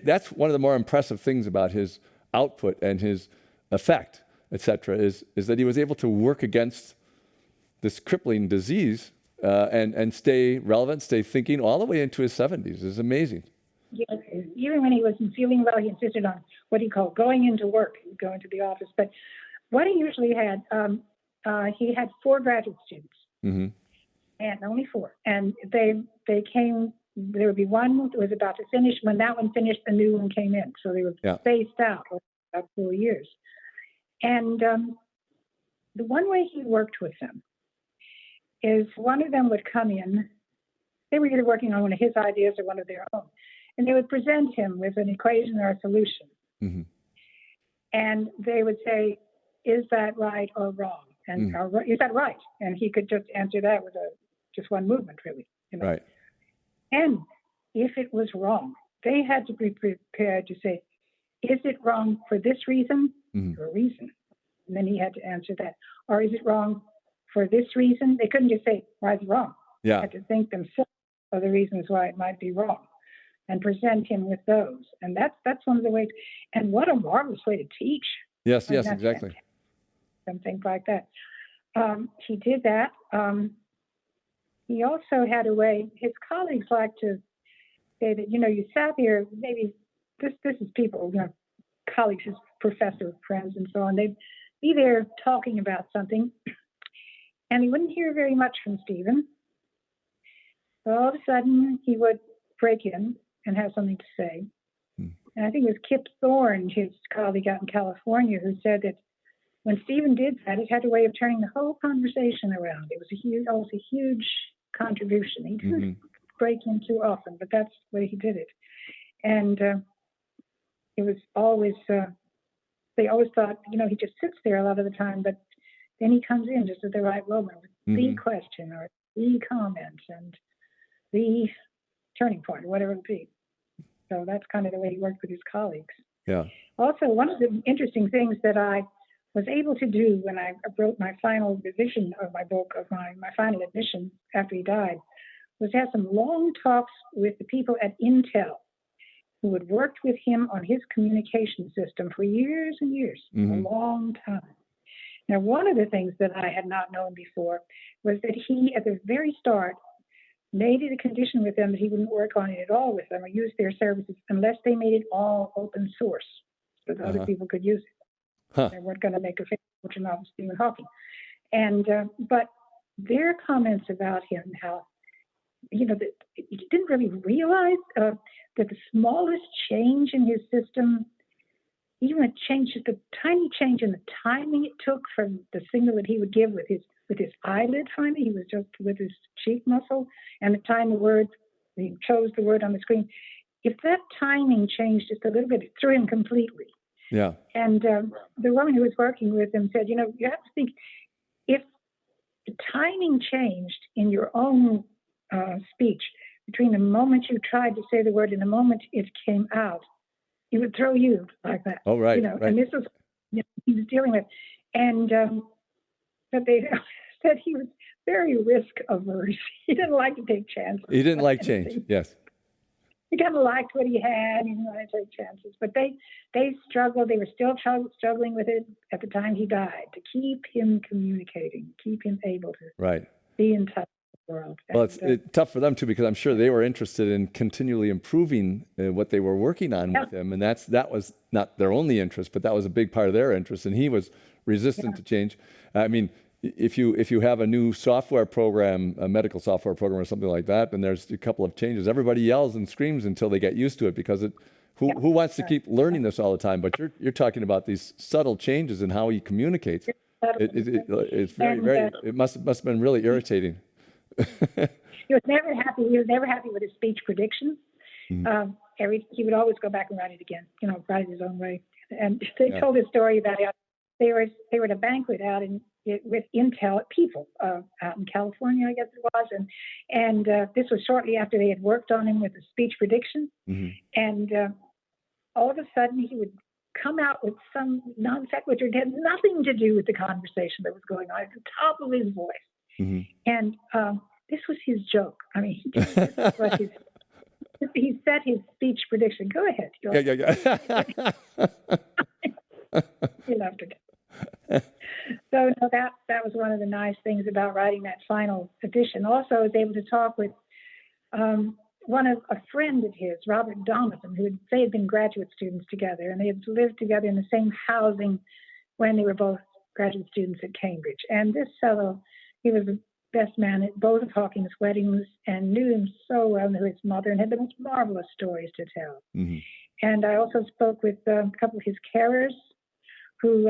that's one of the more impressive things about his output and his effect, et cetera, is that he was able to work against this crippling disease and stay relevant, stay thinking all the way into his 70s. It's amazing. Yeah, even when he wasn't feeling well, he insisted on what he called going into work. He'd go into the office. But what he usually had, he had 4 graduate students, and only 4. And they came. There would be one that was about to finish. When that one finished, the new one came in. So they were spaced out over about 4 years. And the one way he worked with them is one of them would come in. They were either working on one of his ideas or one of their own. And they would present him with an equation or a solution. And they would say, is that right or wrong? And is that right? And he could just answer that with just one movement, really. Right. And if it was wrong, they had to be prepared to say, is it wrong for this reason or reason? And then he had to answer that. Or is it wrong for this reason? They couldn't just say, why is it wrong? Yeah. They had to think themselves of the reasons why it might be wrong and present him with those. And that's one of the ways. And what a marvelous way to teach. Yes, exactly. Something like that. He did that. He also had a way, his colleagues like to say that, you sat here, maybe this is people, colleagues, his professor friends and so on, they'd be there talking about something, and he wouldn't hear very much from Stephen. So all of a sudden, he would break in and have something to say. And I think it was Kip Thorne, his colleague out in California, who said that when Stephen did that, it had a way of turning the whole conversation around. It was a huge contribution. He didn't break in too often, but that's the way he did it. And it was always, they always thought, he just sits there a lot of the time, but then he comes in just at the right moment with the question or the comment and the turning point, or whatever it would be. So that's kind of the way he worked with his colleagues. Yeah. Also, one of the interesting things that I was able to do when I wrote my final revision of my book, of my final edition after he died, was have some long talks with the people at Intel who had worked with him on his communication system for years and years, a long time. Now, one of the things that I had not known before was that he, at the very start, made it a condition with them that he wouldn't work on it at all with them or use their services unless they made it all open source so that other people could use it. They weren't going to make a fortune off of Stephen Hawking. And but their comments about him, how that you didn't really realize that the smallest change in his system, even a change, just a tiny change in the timing it took from the signal that he would give with his with his eyelid finally. He was just with his cheek muscle, and the time the word, he chose the word on the screen. If that timing changed just a little bit, it threw him completely. Yeah. And the woman who was working with him said, you have to think, if the timing changed in your own speech between the moment you tried to say the word and the moment it came out, it would throw you like that. Oh, right. Right. And this was he was dealing with. And but they said he was very risk averse. He didn't like to take chances. He didn't like change. Yes. He kind of liked what he had. He didn't want to take chances. But they struggled. They were still struggling with it at the time he died, to keep him communicating, keep him able to be in touch with the world. Well, it's tough for them too, because I'm sure they were interested in continually improving what they were working on with him, and that was not their only interest, but that was a big part of their interest. And he was resistant to change. I mean, if you have a new software program, a medical software program or something like that, and there's a couple of changes, everybody yells and screams until they get used to it, because who wants to keep learning this all the time? But you're talking about these subtle changes in how he communicates. It's very it must have been really irritating. He was never happy. He was never happy with his speech predictions. He would always go back and write it again. Write it his own way. And they told a story about how they were at a banquet out with Intel people out in California, I guess it was, and this was shortly after they had worked on him with the speech prediction, and all of a sudden he would come out with some non sequitur that had nothing to do with the conversation that was going on at the top of his voice, and this was his joke. I mean, he set his speech prediction. Go ahead. Yeah. He loved it. So that was one of the nice things about writing that final edition. Also, I was able to talk with a friend of his, Robert Donovan, they had been graduate students together, and they had lived together in the same housing when they were both graduate students at Cambridge. And this fellow, he was the best man at both of Hawking's weddings and knew him so well, knew his mother, and had the most marvelous stories to tell. And I also spoke with a couple of his carers who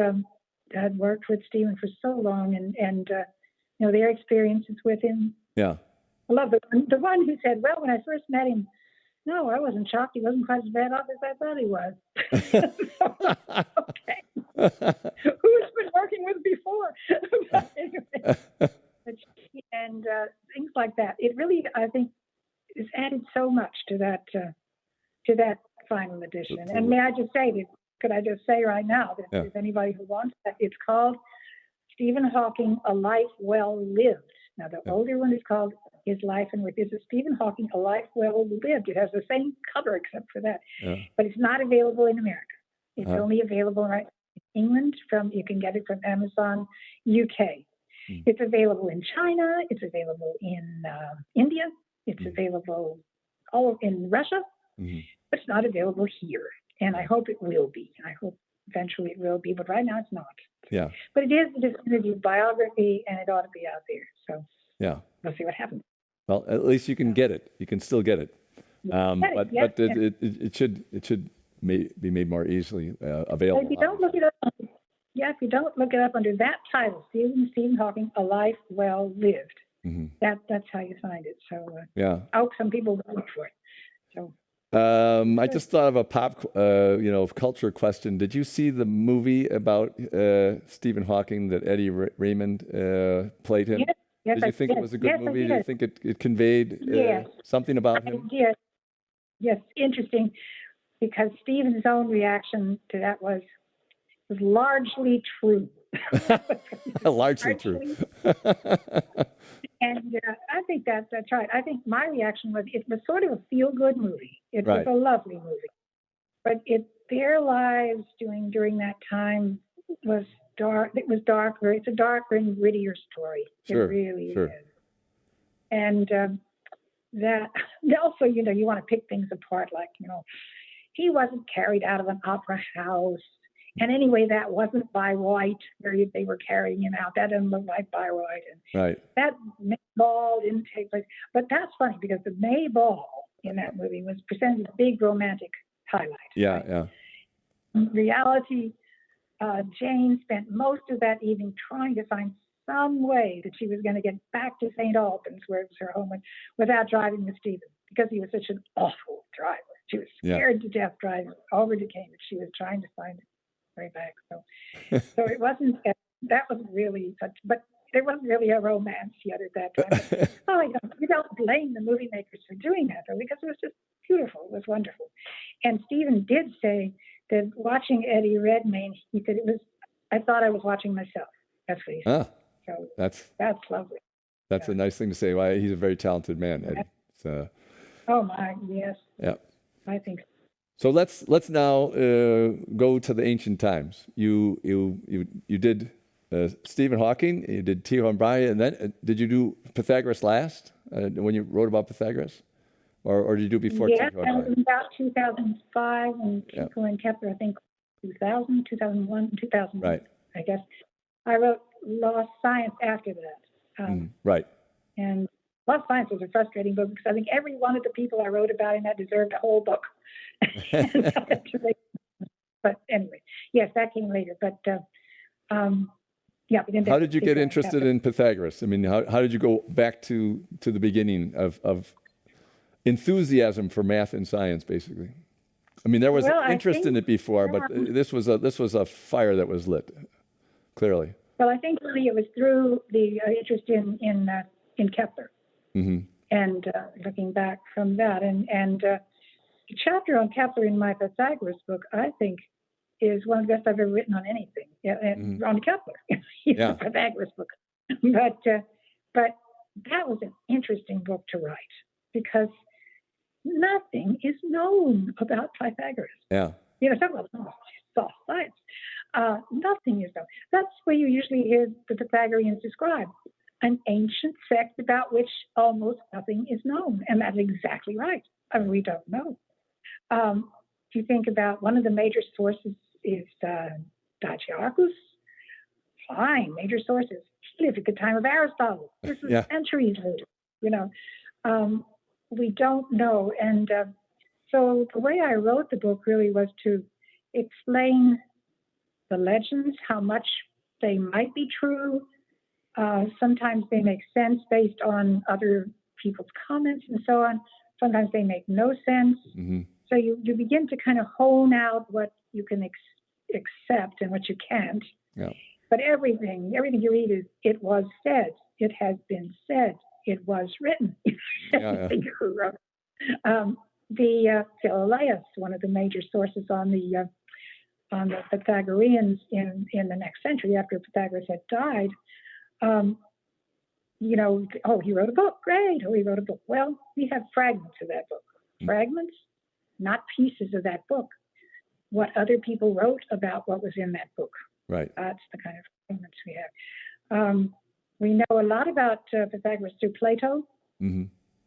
had worked with Stephen for so long, and their experiences with him. Yeah, I love the one who said, "Well, when I first met him, no, I wasn't shocked. He wasn't quite as bad off as I thought he was." Okay, who's been working with before? Anyway, and things like that. It really, I think, has added so much to that final edition. And may I just say that? Could I just say right now that if anybody who wants that, it's called Stephen Hawking, A Life Well Lived. Now, the older one is called His Life and Work. This is Stephen Hawking, A Life Well Lived. It has the same cover except for that. But it's not available in America. It's only available right in England. You can get it from Amazon UK. It's available in China. It's available in India. It's available all in Russia. But it's not available here. And I hope it will be. I hope eventually it will be, but right now it's not. Yeah. But it is a definitive biography, and it ought to be out there. So we'll see what happens. Well, at least you can get it. You can still get it. But it should be made more easily available. If you don't look it up, if you don't look it up under that title, Stephen Hawking, A Life Well Lived. That's how you find it. So I hope some people will look for it. So. I just thought of a pop, culture question. Did you see the movie about Stephen Hawking that Eddie Raymond played him? Yes, did you think it was a good movie? Did you think it conveyed something about him? Yes, interesting, because Stephen's own reaction to that was largely true. Largely true. And I think that's right. I think my reaction was it was sort of a feel-good movie. It was a lovely movie. But their lives during that time was dark. It was darker. It's a darker and grittier story. Sure, it really sure. is. And that also, you want to pick things apart, like, he wasn't carried out of an opera house. And anyway, that wasn't Bayreuth where they were carrying him out. That didn't look like Bayreuth. And that May ball didn't take place. But that's funny, because the May ball in that movie was presented as a big romantic highlight. Yeah. In reality, Jane spent most of that evening trying to find some way that she was going to get back to St. Albans, where it was her home, without driving with Stephen, because he was such an awful driver. She was Yeah. scared to death driving over to Cambridge. She was trying to find his way back. So it wasn't, that was really such, but there wasn't really a romance yet at that time. But, you don't blame the movie makers for doing that, though, because it was just beautiful. It was wonderful. And Stephen did say that watching Eddie Redmayne, he said I thought I was watching myself. That's what he said. So that's lovely. That's a nice thing to say. Why, he's a very talented man, Eddie. So, oh my, yes. Yeah. I think so. So let's now go to the ancient times. You did Stephen Hawking, you did Tycho and Brahe, and then did you do Pythagoras last when you wrote about Pythagoras, or did you do it before Yeah, Tycho and that Brahe? was about 2005, and Tycho and Kepler, I think 2000, 2001, 2000. Right. I guess I wrote Lost Science after that. Right. And Lost Science was a frustrating book because I think every one of the people I wrote about in that deserved a whole book. But anyway, yes, that came later. But yeah. How did you get interested in Pythagoras? I mean, how did you go back to the beginning of enthusiasm for math and science, basically? I mean, there was interest in it before, but this was a fire that was lit, clearly. Well, I think really it was through the interest in Kepler, and looking back from that, and the chapter on Kepler in my Pythagoras book, I think, is one of the best I've ever written on anything on Kepler. The Pythagoras book, but that was an interesting book to write because nothing is known about Pythagoras. Yeah. Talk about soft science. Nothing is known. That's where you usually hear the Pythagoreans describe an ancient sect about which almost nothing is known, and that's exactly right. I mean, we don't know. If you think about one of the major sources is Diadochus. Fine, major sources. He lived at the time of Aristotle. This is centuries later. We don't know, and so the way I wrote the book really was to explain the legends, how much they might be true. Sometimes they make sense based on other people's comments and so on. Sometimes they make no sense. So you begin to kind of hone out what you can accept and what you can't. Yeah. But everything you read is, it was said, it has been said, it was written. The Philolaus, one of the major sources on the Pythagoreans in the next century after Pythagoras had died, he wrote a book. Great. Oh, he wrote a book. Well, we have fragments of that book. Fragments, not pieces of that book. What other people wrote about what was in that book. Right. That's the kind of fragments we have. We know a lot about Pythagoras through Plato.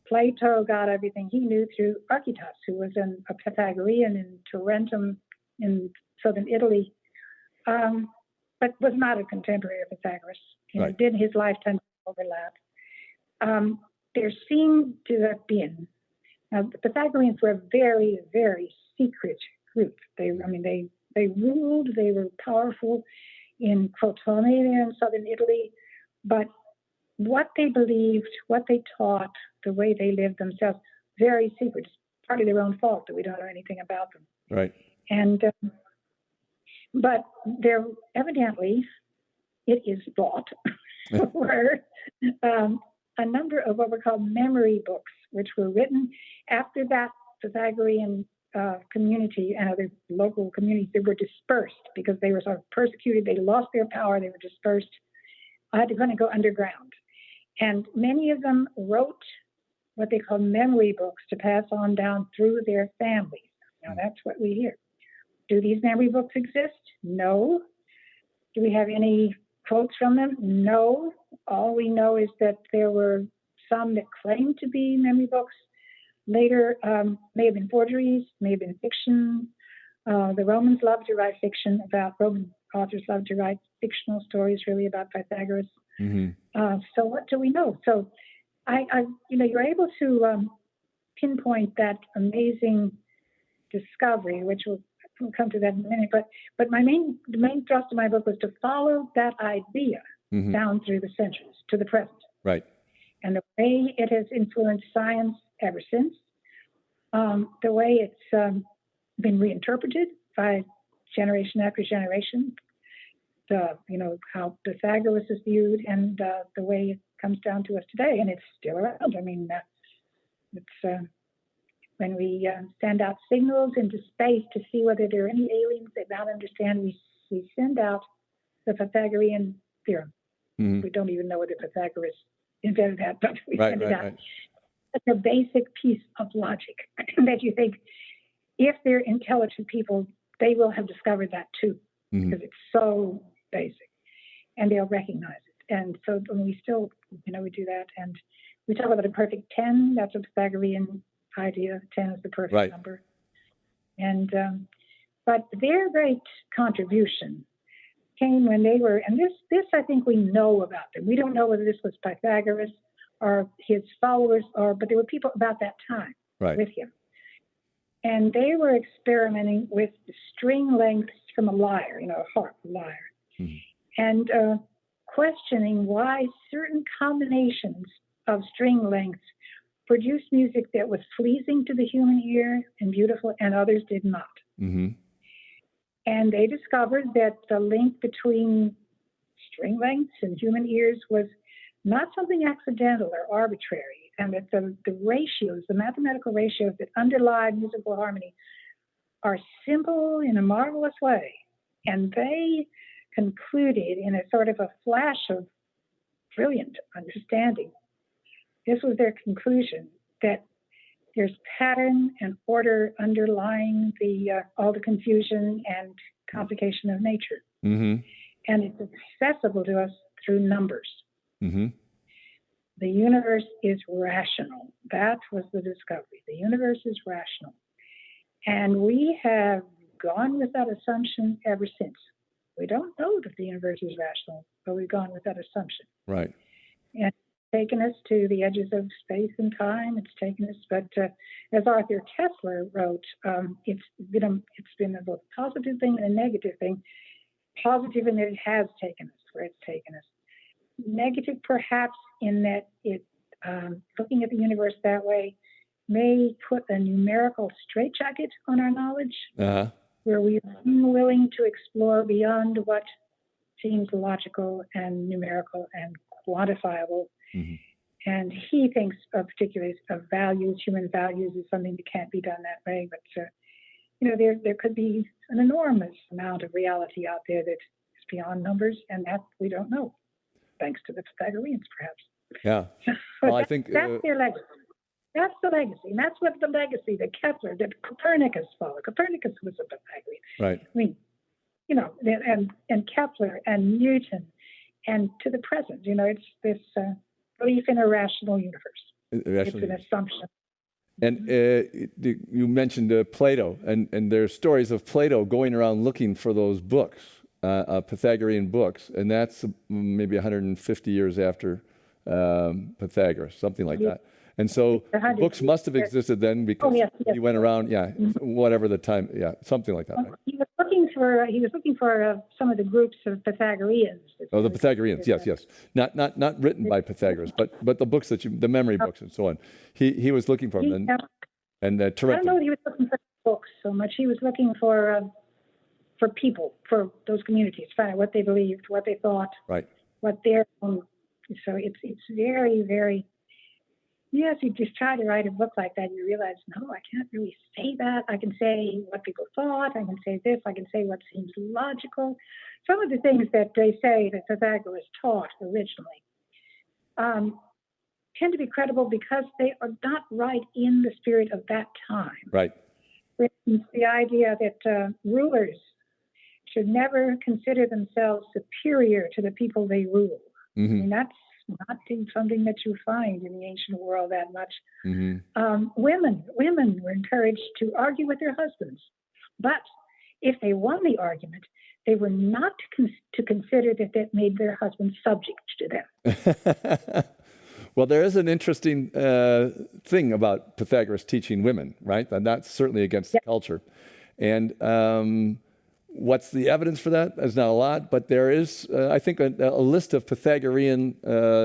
Plato got everything he knew through Archytas, who was a Pythagorean in Tarentum in southern Italy, but was not a contemporary of Pythagoras. Did his lifetime overlap? There seemed to have been. Now, the Pythagoreans were a very, very secret group. They ruled. They were powerful in Crotonia in southern Italy, but what they believed, what they taught, the way they lived themselves, very secret. It's partly their own fault that we don't know anything about them. Right. And but there evidently, it is thought, were a number of what were called memory books, which were written after that Pythagorean community and other local communities. They were dispersed because they were sort of persecuted. They lost their power. They were dispersed. I had to kind of go underground. And many of them wrote what they call memory books to pass on down through their families. Now, that's what we hear. Do these memory books exist? No. Do we have any quotes from them? No. All we know is that there were some that claimed to be memory books. Later, may have been forgeries, may have been fiction. The Romans loved to write fiction Roman authors loved to write fictional stories really about Pythagoras. So what do we know? So you're able to pinpoint that amazing discovery, which we'll come to that in a minute. But the main thrust of my book was to follow that idea down through the centuries to the present. Right. And the way it has influenced science ever since, the way it's been reinterpreted by generation after generation, how Pythagoras is viewed, and the way it comes down to us today, and it's still around. I mean, it's when we send out signals into space to see whether there are any aliens that don't understand, we send out the Pythagorean theorem. We don't even know whether Pythagoras invented that, but we send it out. Right. It's a basic piece of logic that you think, if they're intelligent people, they will have discovered that too, because it's so basic, and they'll recognize it. And so when we still, we do that, and we talk about a perfect 10. That's a Pythagorean idea. 10 is the perfect number. And but their great contribution came when they were, and this I think we know about them. We don't know whether this was Pythagoras or his followers, but there were people about that time with him. And they were experimenting with the string lengths from a lyre, a harp lyre, and questioning why certain combinations of string lengths produced music that was pleasing to the human ear and beautiful, and others did not. And they discovered that the link between string lengths and human ears was not something accidental or arbitrary, and that the ratios, the mathematical ratios that underlie musical harmony are simple in a marvelous way. And they concluded in a sort of a flash of brilliant understanding, this was their conclusion, that there's pattern and order underlying all the confusion and complication of nature. And it's accessible to us through numbers. The universe is rational. That was the discovery. The universe is rational. And we have gone with that assumption ever since. We don't know that the universe is rational, but we've gone with that assumption. Right. And taken us to the edges of space and time. It's taken us, but as Arthur Koestler wrote, it's been a both positive thing and a negative thing. Positive in that it has taken us where it's taken us. Negative, perhaps, in that it looking at the universe that way may put a numerical straitjacket on our knowledge, where we are unwilling to explore beyond what seems logical and numerical and quantifiable. And he thinks, particularly of values, human values, is something that can't be done that way. But there could be an enormous amount of reality out there that is beyond numbers, and that we don't know, thanks to the Pythagoreans, perhaps. Yeah. Well, I think that's their legacy. That's the legacy, and that's what the legacy that Kepler, that Copernicus followed. Copernicus was a Pythagorean. Right. I mean, and Kepler and Newton, and to the present, it's this belief in a rational universe. It's an assumption. And you mentioned Plato, and there's stories of Plato going around looking for those books, Pythagorean books, and that's maybe 150 years after Pythagoras, something like that. And so books must have existed then, because he went around, whatever the time, something like that. Right? He was looking for some of the groups of Pythagoreans. Oh, the Pythagoreans, yes. Not written by Pythagoras, but the books the memory books and so on. He was looking for them, and I don't know that he was looking for books so much. He was looking for people, for those communities, find out what they believed, what they thought, what their own. So it's very, very. Yes, you just try to write a book like that, you realize, no, I can't really say that. I can say what people thought. I can say this. I can say what seems logical. Some of the things that they say that Pythagoras taught originally tend to be credible because they are not right in the spirit of that time. Right. For instance, the idea that rulers should never consider themselves superior to the people they rule. I mean, that's not something that you find in the ancient world that much. Women were encouraged to argue with their husbands, but if they won the argument, they were not to consider that made their husbands subject to them. Well, there is an interesting thing about Pythagoras teaching women, right? And that's certainly against the culture. And What's the evidence for that? There's not a lot, but there is, I think, a list of Pythagorean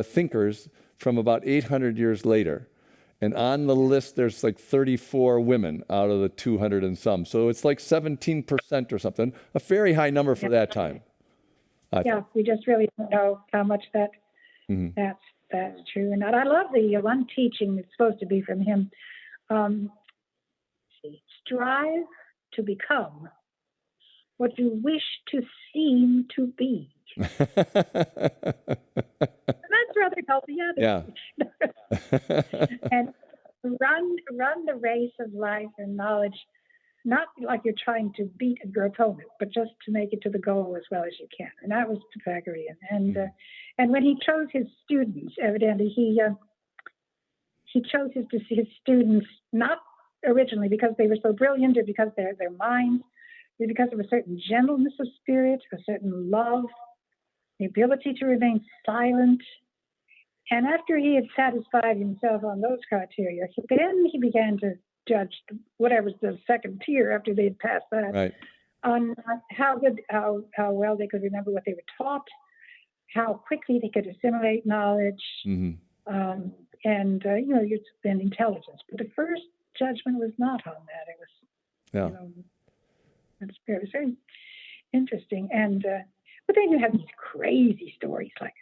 thinkers from about 800 years later. And on the list, there's like 34 women out of the 200 and some. So it's like 17% or something, a very high number for that time. Yeah, we just really don't know how much that's true. And I love the one teaching that's supposed to be from him. Strive to become what you wish to seem to be. That's rather healthy. Yeah. And run the race of life and knowledge, not like you're trying to beat your opponent, but just to make it to the goal as well as you can. And that was Pythagorean. And when he chose his students, evidently he chose his students not originally because they were so brilliant or because their minds, but because of a certain gentleness of spirit, a certain love, the ability to remain silent. And after he had satisfied himself on those criteria, then he began to judge whatever's the second tier after they had passed that, Right. on how well they could remember what they were taught, how quickly they could assimilate knowledge, and intelligence. But the first judgment was not on that. It was, it was very interesting. And but then you have these crazy stories like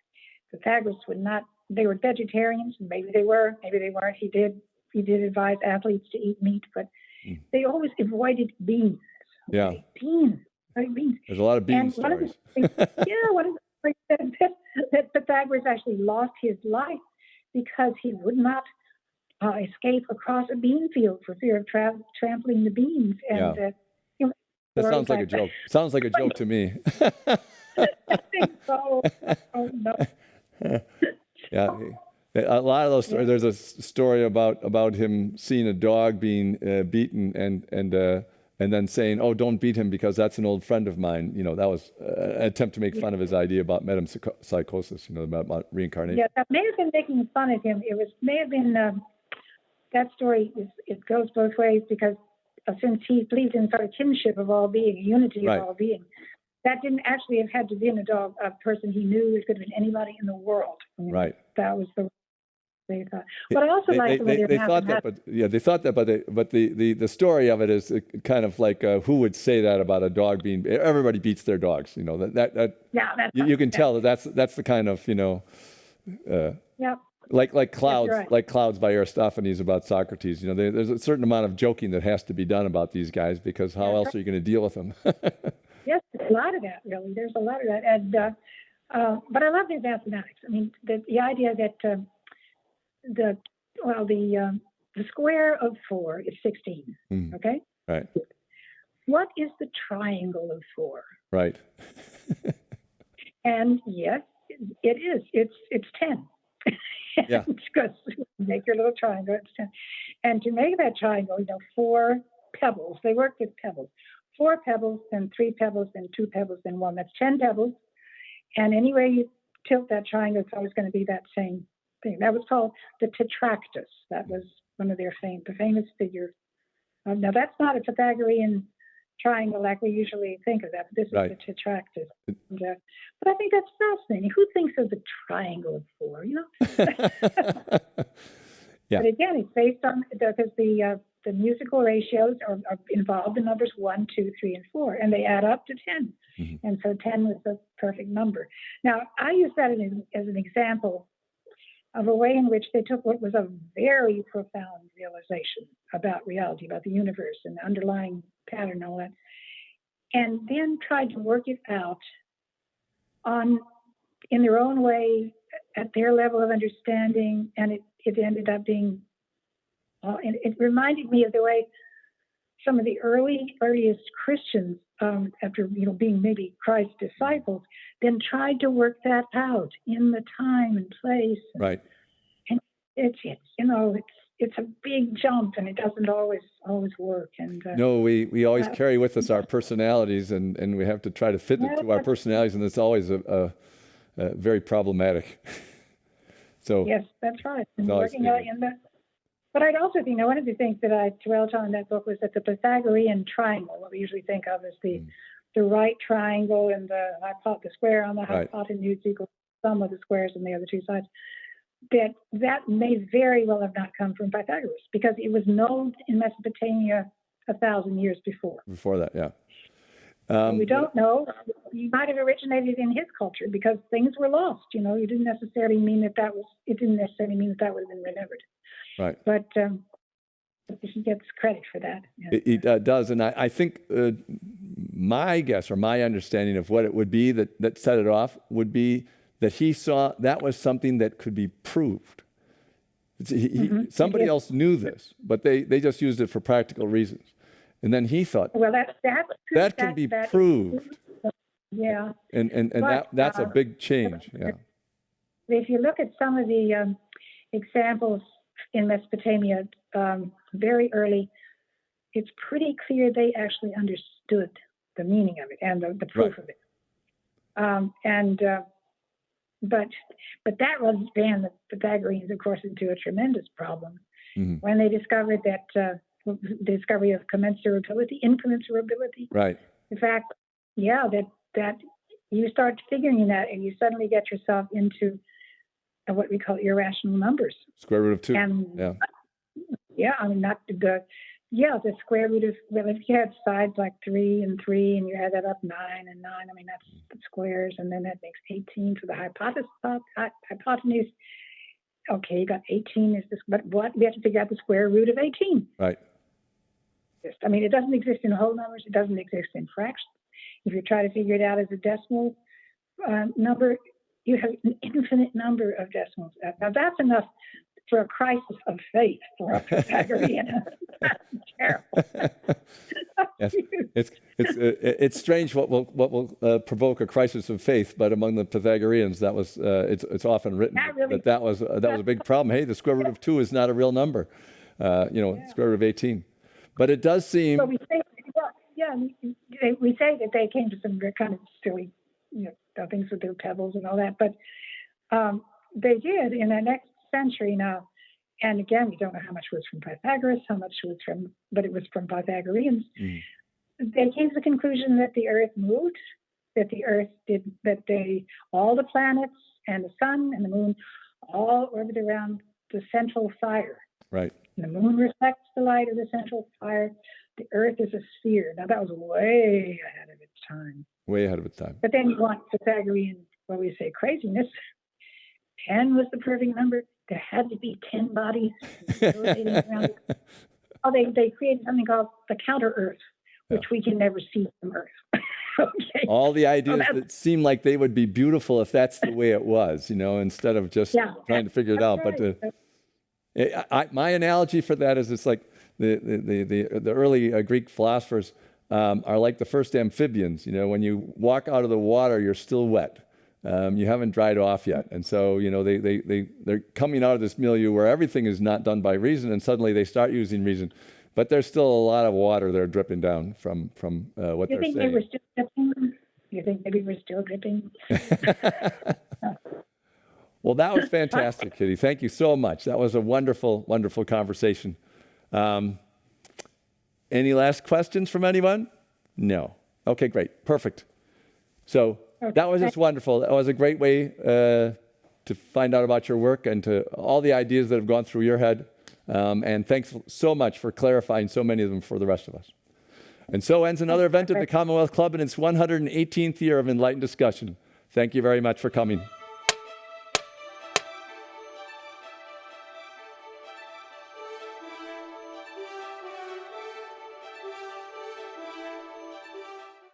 Pythagoras would not. They were vegetarians, and maybe they were, maybe they weren't. He did advise athletes to eat meat, but they always avoided beans. Yeah. Beans. There's a lot of bean stories. One of the stories said that Pythagoras actually lost his life because he would not escape across a bean field for fear of trampling the beans. And that sounds like a joke. Sounds like a joke to me. I think so. Oh no. Yeah, a lot of those stories. There's a story about him seeing a dog being beaten and then saying, "Oh, don't beat him because that's an old friend of mine." That was an attempt to make fun of his idea about metempsychosis. About reincarnation. Yeah, that may have been making fun of him. May have been that story. It goes both ways because since he believed in sort of kinship of all being, unity of all being. That didn't actually have had to be a person he knew. It could have been anybody in the world. Right. That was the way they thought. But I also like the way they thought that, but the story of it is kind of like who would say that about a dog being? Everybody beats their dogs. You can tell that's the kind of like clouds, right. like Clouds by Aristophanes about Socrates. There's a certain amount of joking that has to be done about these guys because how else are you going to deal with them? Yes, there's a lot of that, really. There's a lot of that. And but I love the mathematics. I mean, the idea that the square of 4 is 16. Okay? Right. What is the triangle of 4? Right. And yes, it is. It's 10. Yeah. Because make your little triangle, it's 10. And to make that triangle, 4 pebbles. They work with pebbles. 4 pebbles, then 3 pebbles, then 2 pebbles, then 1. That's 10 pebbles. And anywhere you tilt that triangle, it's always going to be that same thing. That was called the tetractys. That was one of their famous figures. Now, that's not a Pythagorean triangle like we usually think of that. But this is the tetractys. But I think that's fascinating. Who thinks of the triangle of 4, Yeah. But again, it's based on, because the musical ratios are involved in numbers 1, 2, 3, and 4, and they add up to 10. And so 10 was the perfect number. Now, I use that as an example of a way in which they took what was a very profound realization about reality, about the universe and the underlying pattern and all that, and then tried to work it out in their own way, at their level of understanding, and it ended up being, and it reminded me of the way some of the earliest Christians, after being maybe Christ's disciples, then tried to work that out in the time and place. Right. And it's a big jump, and it doesn't always work. And no, we always carry with us our personalities, and we have to try to fit it to our personalities, and it's always a very problematic. So yes, that's right. And working out in the. But I'd also think, one of the things that I dwelt on in that book was that the Pythagorean triangle, what we usually think of as the the right triangle and the square on the Right. hypotenuse equals the sum of the squares on the other two sides. That may very well have not come from Pythagoras, because it was known in Mesopotamia 1,000 years before. Before that, yeah. We don't know. It might have originated in his culture, because things were lost. You didn't necessarily mean that it didn't necessarily mean that would have been remembered. Right. But he gets credit for that. Yeah. It does, and I think my guess or my understanding of what it would be that set it off would be that he saw that was something that could be proved. Somebody else knew this, but they just used it for practical reasons. And then he thought, Well, that can be proved. Yeah. And But, that's a big change. Yeah. If you look at some of the examples in Mesopotamia very early, it's pretty clear they actually understood the meaning of it and the proof of it. But that ran the Pythagoreans, of course, into a tremendous problem when they discovered that the discovery of incommensurability. Right. In fact, yeah, that you start figuring that, and you suddenly get yourself into what we call irrational numbers. Square root of 2. And yeah. Yeah, I mean, not the square root of, well, if you had sides like 3 and 3, and you add that up 9 and 9, I mean, that's the squares, and then that makes 18 for the hypotenuse. Okay, you got 18 is this, but what? We have to figure out the square root of 18. Right. I mean, it doesn't exist in whole numbers. It doesn't exist in fractions. If you try to figure it out as a decimal number, you have an infinite number of decimals. Now, that's enough for a crisis of faith for a Pythagorean. That's terrible. Yes. It's strange what will provoke a crisis of faith, but among the Pythagoreans, that was it's often written that was a big problem. Hey, the square root of 2 is not a real number, square root of 18. But it does seem. So we say, we say that they came to some kind of silly, things with their pebbles and all that, but they did in the next century now. And again, we don't know how much was from Pythagoras, how much was but it was from Pythagoreans. They came to the conclusion that the Earth moved, that the Earth all the planets and the sun and the moon all orbit around the central fire. Right. And the moon reflects the light of the central fire. The Earth is a sphere. Now, that was way ahead of its time. Way ahead of its time. But then you want Pythagorean, we say craziness. 10 was the perfect number. There had to be 10 bodies rotating around it. Oh, they created something called the counter Earth, which we can never see from Earth. Okay. All the ideas that seem like they would be beautiful if that's the way it was, instead of just trying to figure it out. Right. But my analogy for that is it's like the early Greek philosophers are like the first amphibians. When you walk out of the water, you're still wet. You haven't dried off yet. And so, they're coming out of this milieu where everything is not done by reason, and suddenly they start using reason. But there's still a lot of water there dripping down from what they're saying. You think they were still dripping? You think maybe we're still dripping? Well, that was fantastic, Kitty. Thank you so much. That was a wonderful, wonderful conversation. Any last questions from anyone? No. Okay, great. Perfect. So that was just wonderful. That was a great way to find out about your work and to all the ideas that have gone through your head. And thanks so much for clarifying so many of them for the rest of us. And so ends another event of the Commonwealth Club in its 118th year of enlightened discussion. Thank you very much for coming.